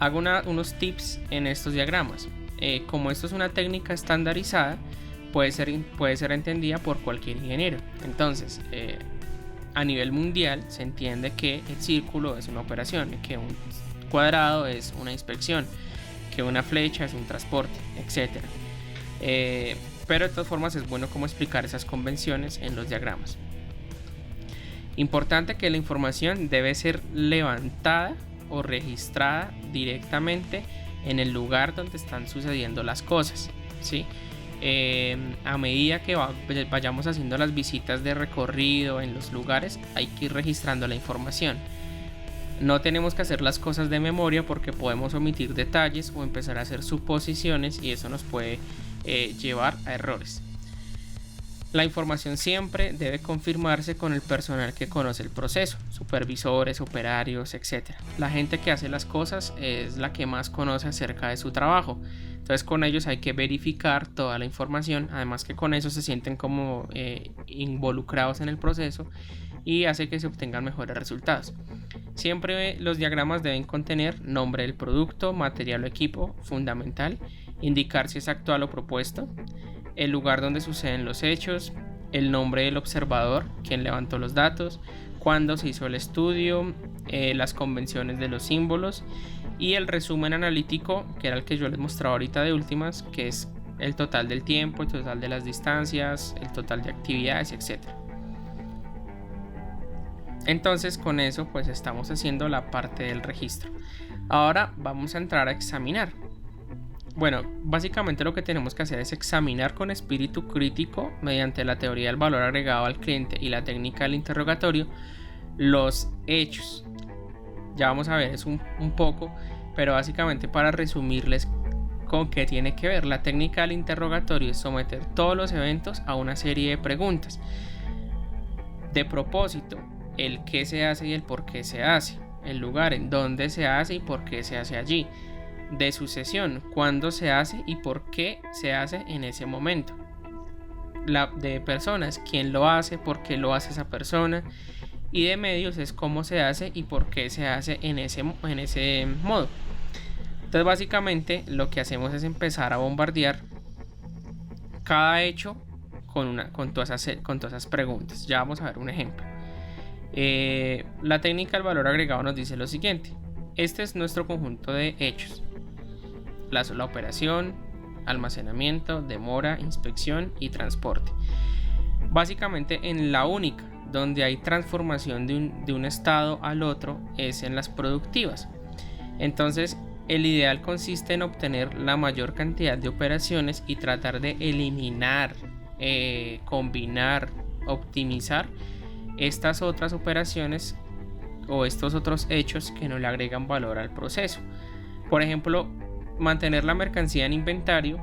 hago unos tips en estos diagramas. Como esto es una técnica estandarizada, puede ser entendida por cualquier ingeniero. Entonces, a nivel mundial se entiende que el círculo es una operación, que un cuadrado es una inspección, que una flecha es un transporte, etc. Pero de todas formas es bueno como explicar esas convenciones en los diagramas. Importante que la información debe ser levantada o registrada directamente en el lugar donde están sucediendo las cosas, ¿sí? A medida que vayamos haciendo las visitas de recorrido en los lugares, hay que ir registrando la información. No tenemos que hacer las cosas de memoria porque podemos omitir detalles o empezar a hacer suposiciones, y eso nos puede llevar a errores. La información siempre debe confirmarse con el personal que conoce el proceso, supervisores, operarios, etc. La gente que hace las cosas es la que más conoce acerca de su trabajo. Entonces con ellos hay que verificar toda la información, además que con eso se sienten como involucrados en el proceso y hace que se obtengan mejores resultados. Siempre los diagramas deben contener nombre del producto, material o equipo, fundamental, indicar si es actual o propuesto, el lugar donde suceden los hechos, el nombre del observador, quien levantó los datos, cuándo se hizo el estudio, las convenciones de los símbolos y el resumen analítico, que era el que yo les mostraba ahorita de últimas, que es el total del tiempo, el total de las distancias, el total de actividades, etc. Entonces con eso pues estamos haciendo la parte del registro. Ahora vamos a entrar a examinar. Bueno, básicamente lo que tenemos que hacer es examinar con espíritu crítico, mediante la teoría del valor agregado al cliente y la técnica del interrogatorio, los hechos. Ya vamos a ver eso un poco, pero básicamente para resumirles con qué tiene que ver. La técnica del interrogatorio es someter todos los eventos a una serie de preguntas. De propósito, el qué se hace y el por qué se hace, el lugar en donde se hace y por qué se hace allí. De sucesión, cuándo se hace y por qué se hace en ese momento. La de personas, quién lo hace, por qué lo hace esa persona. Y de medios es cómo se hace y por qué se hace en ese modo. Entonces básicamente lo que hacemos es empezar a bombardear cada hecho con todas esas preguntas. Ya vamos a ver un ejemplo. La técnica del valor agregado nos dice lo siguiente: este es nuestro conjunto de hechos: la operación, almacenamiento, demora, inspección y transporte. Básicamente en la única donde hay transformación de un estado al otro es en las productivas. Entonces el ideal consiste en obtener la mayor cantidad de operaciones y tratar de eliminar, combinar, optimizar estas otras operaciones o estos otros hechos que no le agregan valor al proceso. Por ejemplo, mantener la mercancía en inventario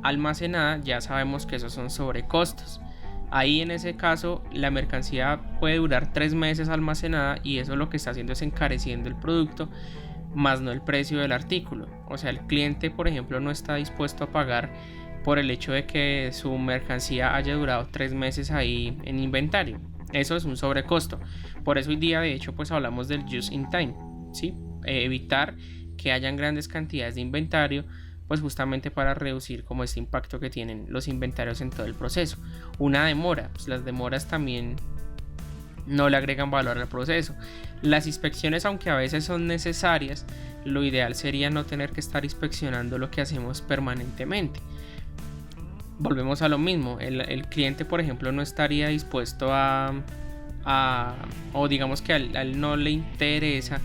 almacenada, ya sabemos que esos son sobrecostos. Ahí en ese caso la mercancía puede durar 3 meses almacenada y eso lo que está haciendo es encareciendo el producto, más no el precio del artículo. O sea, el cliente, por ejemplo, no está dispuesto a pagar por el hecho de que su mercancía haya durado 3 meses ahí en inventario. Eso es un sobrecosto. Por eso hoy día de hecho pues hablamos del just in time, ¿sí? Evitar que hayan grandes cantidades de inventario, pues justamente para reducir como este impacto que tienen los inventarios en todo el proceso. Una demora, pues las demoras también no le agregan valor al proceso. Las inspecciones, aunque a veces son necesarias, lo ideal sería no tener que estar inspeccionando lo que hacemos permanentemente. Volvemos a lo mismo, el cliente por ejemplo no estaría dispuesto o digamos que a él no le interesa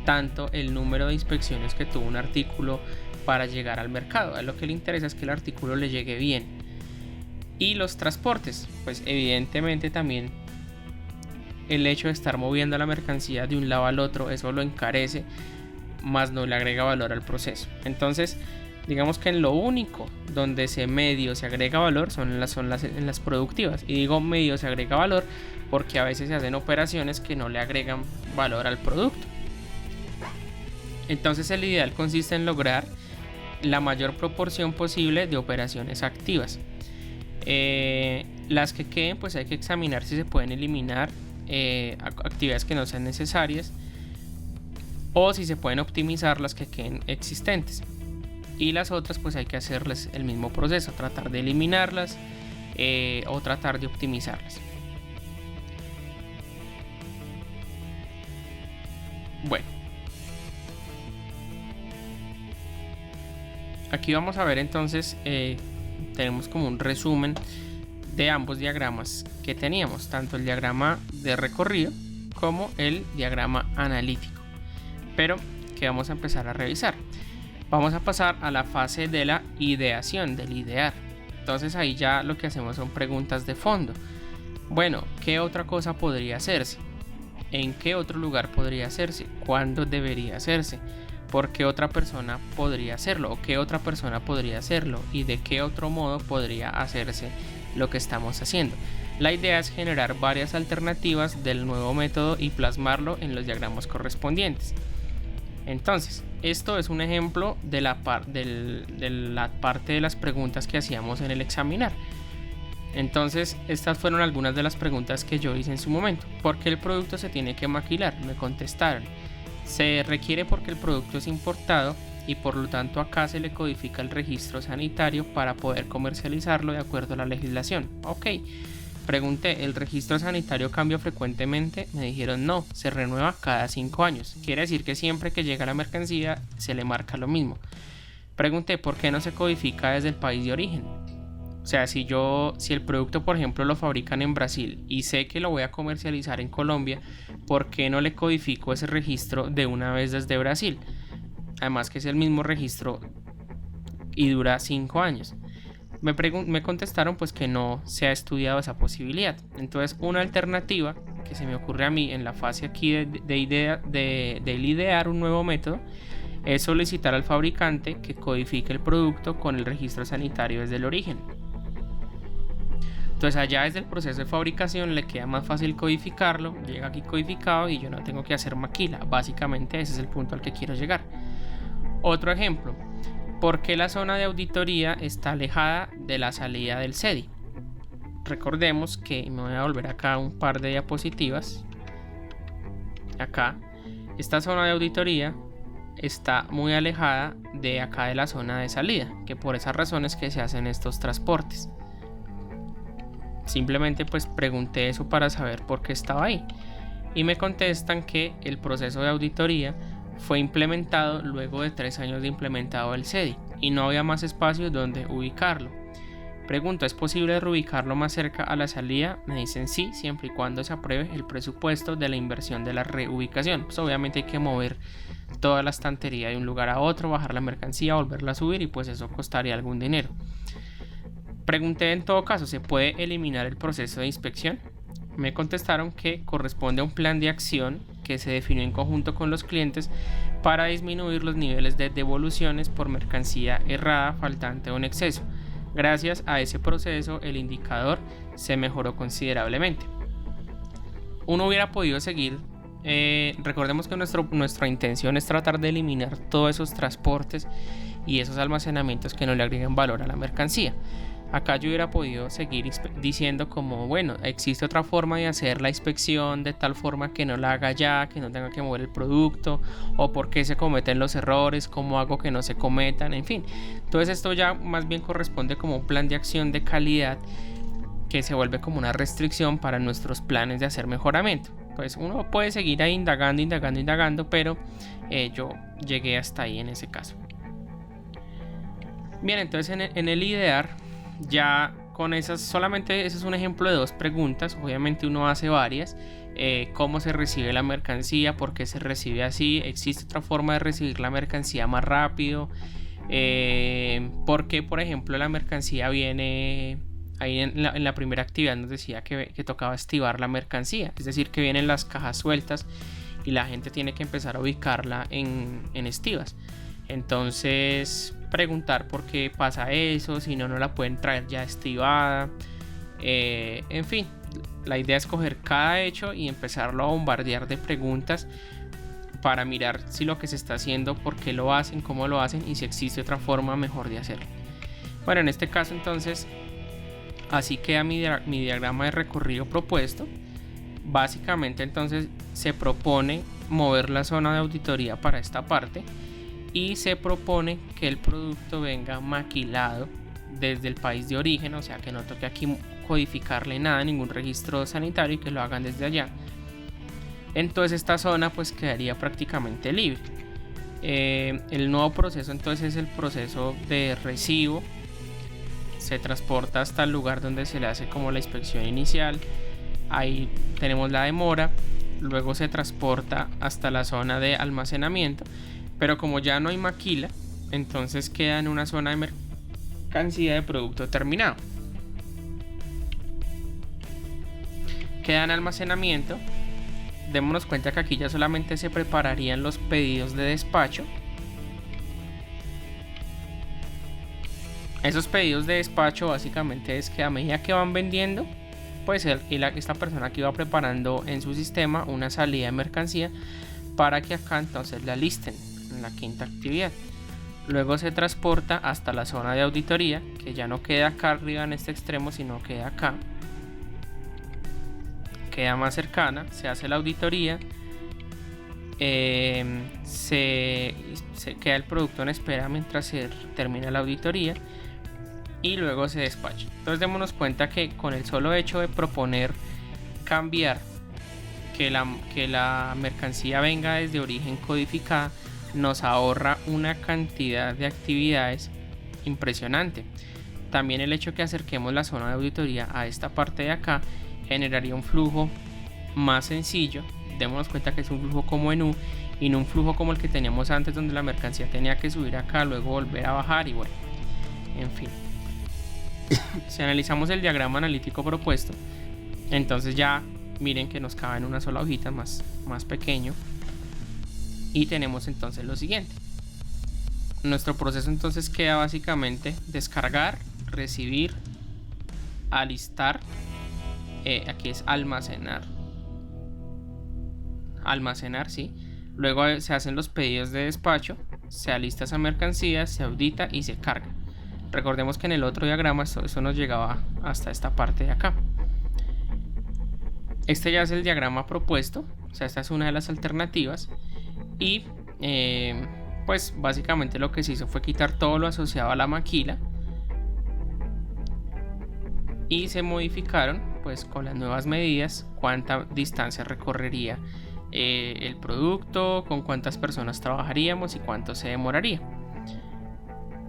tanto el número de inspecciones que tuvo un artículo para llegar al mercado. A lo que le interesa es que el artículo le llegue bien. Y los transportes, pues evidentemente también el hecho de estar moviendo la mercancía de un lado al otro, eso lo encarece, más no le agrega valor al proceso. Entonces digamos que en lo único donde se agrega valor son en las productivas. Y digo medio se agrega valor porque a veces se hacen operaciones que no le agregan valor al producto. Entonces el ideal consiste en lograr la mayor proporción posible de operaciones activas. Las que queden pues hay que examinar si se pueden eliminar actividades que no sean necesarias o si se pueden optimizar las que queden existentes. Y las otras pues hay que hacerles el mismo proceso, tratar de eliminarlas o tratar de optimizarlas. Bueno, aquí vamos a ver entonces, tenemos como un resumen de ambos diagramas que teníamos, tanto el diagrama de recorrido como el diagrama analítico, pero que vamos a empezar a revisar. Vamos a pasar a la fase de la ideación, del idear. Entonces ahí ya lo que hacemos son preguntas de fondo. Bueno, ¿qué otra cosa podría hacerse? ¿En qué otro lugar podría hacerse? ¿Cuándo debería hacerse? ¿Por qué otra persona podría hacerlo? ¿O qué otra persona podría hacerlo? ¿Y de qué otro modo podría hacerse lo que estamos haciendo? La idea es generar varias alternativas del nuevo método y plasmarlo en los diagramas correspondientes. Entonces, esto es un ejemplo de la parte de las preguntas que hacíamos en el examinar. Entonces, estas fueron algunas de las preguntas que yo hice en su momento. ¿Por qué el producto se tiene que maquilar? Me contestaron. Se requiere porque el producto es importado y por lo tanto acá se le codifica el registro sanitario para poder comercializarlo de acuerdo a la legislación. Ok. Pregunté, ¿el registro sanitario cambia frecuentemente? Me dijeron no, se renueva cada 5 años. Quiere decir que siempre que llega la mercancía se le marca lo mismo. Pregunté, ¿por qué no se codifica desde el país de origen? O sea, si el producto por ejemplo lo fabrican en Brasil y sé que lo voy a comercializar en Colombia, ¿por qué no le codifico ese registro de una vez desde Brasil? Además que es el mismo registro y dura 5 años. Me contestaron pues que no se ha estudiado esa posibilidad. Entonces una alternativa que se me ocurre a mí en la fase aquí de idear un nuevo método es solicitar al fabricante que codifique el producto con el registro sanitario desde el origen. Entonces allá desde el proceso de fabricación le queda más fácil codificarlo, llega aquí codificado y yo no tengo que hacer maquila. Básicamente ese es el punto al que quiero llegar. Otro ejemplo. ¿Por qué la zona de auditoría está alejada de la salida del CEDI? Recordemos que me voy a volver acá un par de diapositivas. Acá, esta zona de auditoría está muy alejada de acá de la zona de salida, que por esas razones que se hacen estos transportes. Simplemente pues pregunté eso para saber por qué estaba ahí. Y me contestan que el proceso de auditoría fue implementado luego de 3 años de implementado el CEDI y no había más espacio donde ubicarlo. Pregunto, ¿es posible reubicarlo más cerca a la salida? Me dicen sí, siempre y cuando se apruebe el presupuesto de la inversión de la reubicación. Pues obviamente hay que mover toda la estantería de un lugar a otro, bajar la mercancía, volverla a subir y pues eso costaría algún dinero. Pregunté en todo caso, ¿se puede eliminar el proceso de inspección? Me contestaron que corresponde a un plan de acción que se definió en conjunto con los clientes para disminuir los niveles de devoluciones por mercancía errada, faltante o en exceso. Gracias a ese proceso el indicador se mejoró considerablemente. Uno hubiera podido seguir, recordemos que nuestra intención es tratar de eliminar todos esos transportes y esos almacenamientos que no le agregan valor a la mercancía. Acá yo hubiera podido seguir diciendo como, bueno, existe otra forma de hacer la inspección de tal forma que no la haga ya, que no tenga que mover el producto, o por qué se cometen los errores, cómo hago que no se cometan, en fin. Entonces esto ya más bien corresponde como un plan de acción de calidad que se vuelve como una restricción para nuestros planes de hacer mejoramiento. Pues uno puede seguir ahí indagando, pero yo llegué hasta ahí en ese caso. Bien, entonces en el idear, ya con esas, solamente ese es un ejemplo de 2 preguntas, obviamente uno hace varias. ¿Cómo se recibe la mercancía? ¿Por qué se recibe así? ¿Existe otra forma de recibir la mercancía más rápido? ¿Por qué, por ejemplo, la mercancía viene... Ahí en la primera actividad nos decía que tocaba estivar la mercancía, es decir, que vienen las cajas sueltas y la gente tiene que empezar a ubicarla en estivas. Entonces, preguntar por qué pasa eso, si no la pueden traer ya estivada. En fin, la idea es coger cada hecho y empezarlo a bombardear de preguntas para mirar si lo que se está haciendo, por qué lo hacen, cómo lo hacen y si existe otra forma mejor de hacerlo. Bueno, en este caso entonces, así queda mi diagrama de recorrido propuesto. Básicamente entonces se propone mover la zona de auditoría para esta parte y se propone que el producto venga maquilado desde el país de origen, o sea que no toque aquí codificarle nada, ningún registro sanitario, y que lo hagan desde allá. Entonces esta zona pues quedaría prácticamente libre. El nuevo proceso entonces es el proceso de recibo. Se transporta hasta el lugar donde se le hace como la inspección inicial. Ahí tenemos la demora. Luego se transporta hasta la zona de almacenamiento. Pero como ya no hay maquila, entonces queda en una zona de mercancía de producto terminado. Queda en almacenamiento. Démonos cuenta que aquí ya solamente se prepararían los pedidos de despacho. Esos pedidos de despacho básicamente es que a medida que van vendiendo, pues esta persona aquí va preparando en su sistema una salida de mercancía para que acá entonces la listen en la quinta actividad. Luego se transporta hasta la zona de auditoría, que ya no queda acá arriba en este extremo, sino queda acá. Queda más cercana, se hace la auditoría, se queda el producto en espera mientras se termina la auditoría y luego se despacha. Entonces démonos cuenta que con el solo hecho de proponer cambiar que la mercancía venga desde origen codificada, nos ahorra una cantidad de actividades impresionante. También el hecho que acerquemos la zona de auditoría a esta parte de acá generaría un flujo más sencillo. Démonos cuenta que es un flujo como en U y no un flujo como el que teníamos antes, donde la mercancía tenía que subir acá, luego volver a bajar y bueno, en fin. Si analizamos el diagrama analítico propuesto, entonces ya miren que nos cabe en una sola hojita más pequeño. Y tenemos entonces lo siguiente. Nuestro proceso entonces queda básicamente descargar, recibir, alistar, aquí es almacenar, sí. Luego se hacen los pedidos de despacho, se alista esa mercancía, se audita y se carga. Recordemos que en el otro diagrama eso nos llegaba hasta esta parte de acá. Este ya es el diagrama propuesto, o sea, esta es una de las alternativas. Y pues básicamente lo que se hizo fue quitar todo lo asociado a la maquila y se modificaron pues con las nuevas medidas cuánta distancia recorrería el producto, con cuántas personas trabajaríamos y cuánto se demoraría.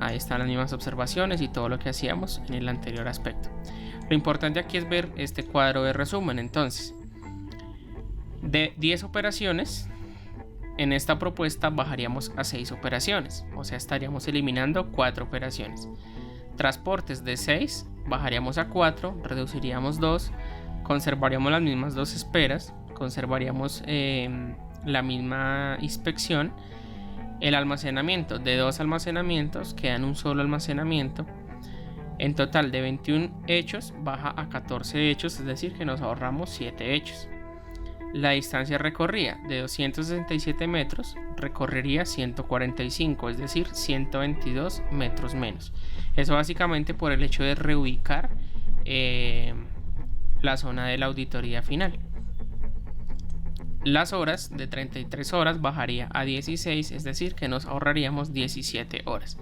Ahí están las mismas observaciones y todo lo que hacíamos en el anterior aspecto. Lo importante aquí es ver este cuadro de resumen. Entonces, de 10 operaciones, en esta propuesta bajaríamos a 6 operaciones, o sea, estaríamos eliminando 4 operaciones. Transportes de 6 bajaríamos a 4, reduciríamos 2, conservaríamos las mismas 2 esperas, conservaríamos la misma inspección. El almacenamiento, de 2 almacenamientos quedan un solo almacenamiento. En total de 21 hechos baja a 14 hechos, es decir que nos ahorramos 7 hechos. la distancia recorrida de 267 metros recorrería 145, es decir, 122 metros menos. Eso básicamente por el hecho de reubicar la zona de la auditoría final. Las horas de 33 horas bajaría a 16, es decir, que nos ahorraríamos 17 horas.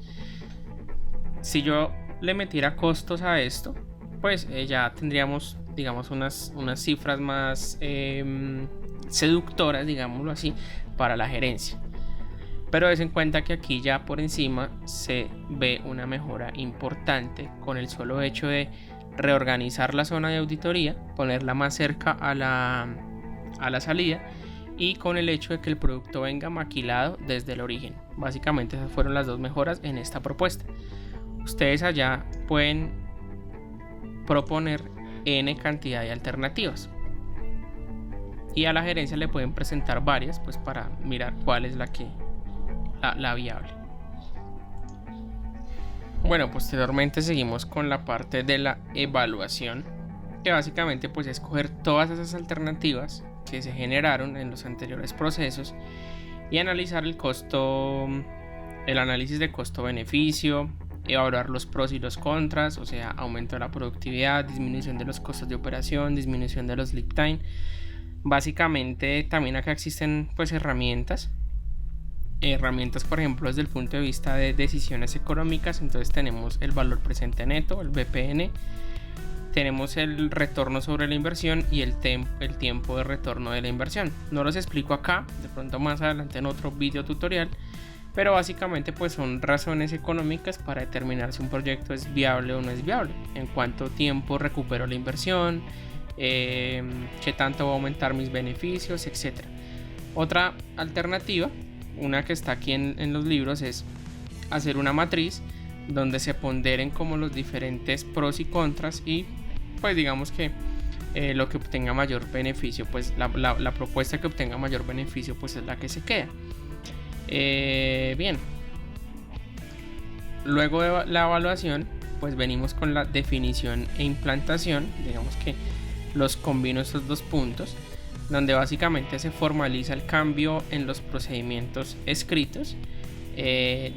Si yo le metiera costos a esto, pues ya tendríamos, digamos, unas cifras más seductoras, digámoslo así, para la gerencia. Pero des en cuenta que aquí ya por encima se ve una mejora importante con el solo hecho de reorganizar la zona de auditoría, ponerla más cerca a la salida, y con el hecho de que el producto venga maquilado desde el origen. Básicamente esas fueron las dos mejoras en esta propuesta. Ustedes allá pueden proponer N cantidad de alternativas y a la gerencia le pueden presentar varias, pues para mirar cuál es la viable. Bueno, posteriormente seguimos con la parte de la evaluación, que básicamente pues es coger todas esas alternativas que se generaron en los anteriores procesos y analizar el análisis de costo-beneficio, evaluar los pros y los contras, o sea, aumento de la productividad, disminución de los costos de operación, disminución de los lead time. Básicamente también acá existen pues herramientas, por ejemplo desde el punto de vista de decisiones económicas. Entonces tenemos el valor presente neto, el VPN, tenemos el retorno sobre la inversión y el tiempo de retorno de la inversión. No los explico acá, de pronto más adelante en otro video tutorial, pero básicamente pues son razones económicas para determinar si un proyecto es viable o no es viable, en cuánto tiempo recupero la inversión, qué tanto va a aumentar mis beneficios, etc. Otra alternativa, una que está aquí en los libros, es hacer una matriz donde se ponderen como los diferentes pros y contras y pues digamos que lo que obtenga mayor beneficio, pues la propuesta que obtenga mayor beneficio pues es la que se queda. Bien, luego de la evaluación pues venimos con la definición e implantación. Digamos que los combino estos dos puntos, donde básicamente se formaliza el cambio en los procedimientos escritos,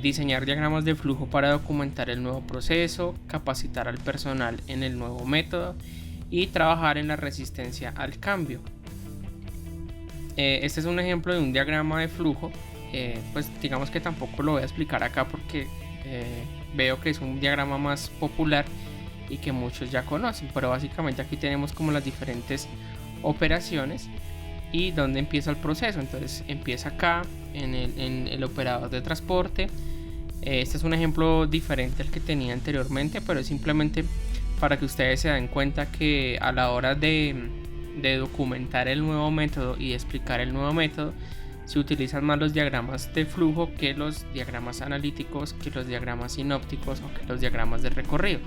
diseñar diagramas de flujo para documentar el nuevo proceso, capacitar al personal en el nuevo método y trabajar en la resistencia al cambio. Este es un ejemplo de un diagrama de flujo. Pues digamos que tampoco lo voy a explicar acá porque veo que es un diagrama más popular y que muchos ya conocen, pero básicamente aquí tenemos como las diferentes operaciones y dónde empieza el proceso. Entonces empieza acá en el operador de transporte. Este es un ejemplo diferente al que tenía anteriormente, pero es simplemente para que ustedes se den cuenta que a la hora de documentar el nuevo método y explicar el nuevo método se utilizan más los diagramas de flujo que los diagramas analíticos, que los diagramas sinópticos o que los diagramas de recorrido.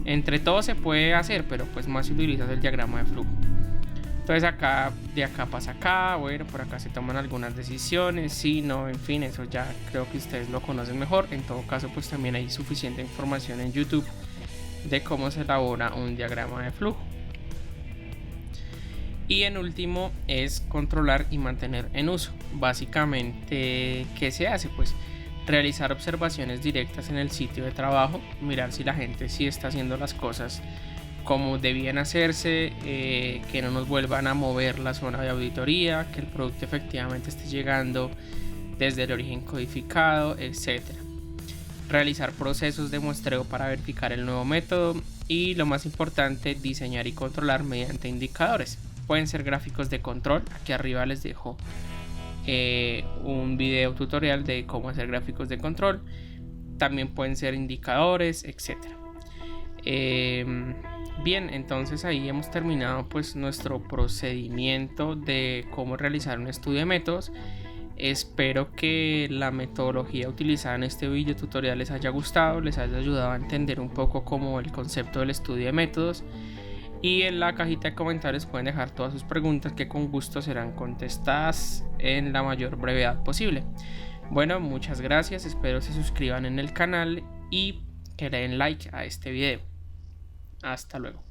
Entre todos se puede hacer, pero pues más se utiliza el diagrama de flujo. Entonces acá, de acá pasa acá, bueno, por acá se toman algunas decisiones, sí, no, en fin, eso ya creo que ustedes lo conocen mejor. En todo caso, pues también hay suficiente información en YouTube de cómo se elabora un diagrama de flujo. Y en último es controlar y mantener en uso. Básicamente, ¿qué se hace? Pues realizar observaciones directas en el sitio de trabajo, mirar si la gente sí está haciendo las cosas como debían hacerse, que no nos vuelvan a mover la zona de auditoría, que el producto efectivamente esté llegando desde el origen codificado, etc. Realizar procesos de muestreo para verificar el nuevo método y, lo más importante, diseñar y controlar mediante indicadores. Pueden ser gráficos de control. Aquí arriba les dejo un video tutorial de cómo hacer gráficos de control. También pueden ser indicadores, etc. Bien, entonces ahí hemos terminado pues nuestro procedimiento de cómo realizar un estudio de métodos. Espero que la metodología utilizada en este video tutorial les haya gustado, les haya ayudado a entender un poco como el concepto del estudio de métodos. Y en la cajita de comentarios pueden dejar todas sus preguntas que con gusto serán contestadas en la mayor brevedad posible. Bueno, muchas gracias, espero se suscriban en el canal y que le den like a este video. Hasta luego.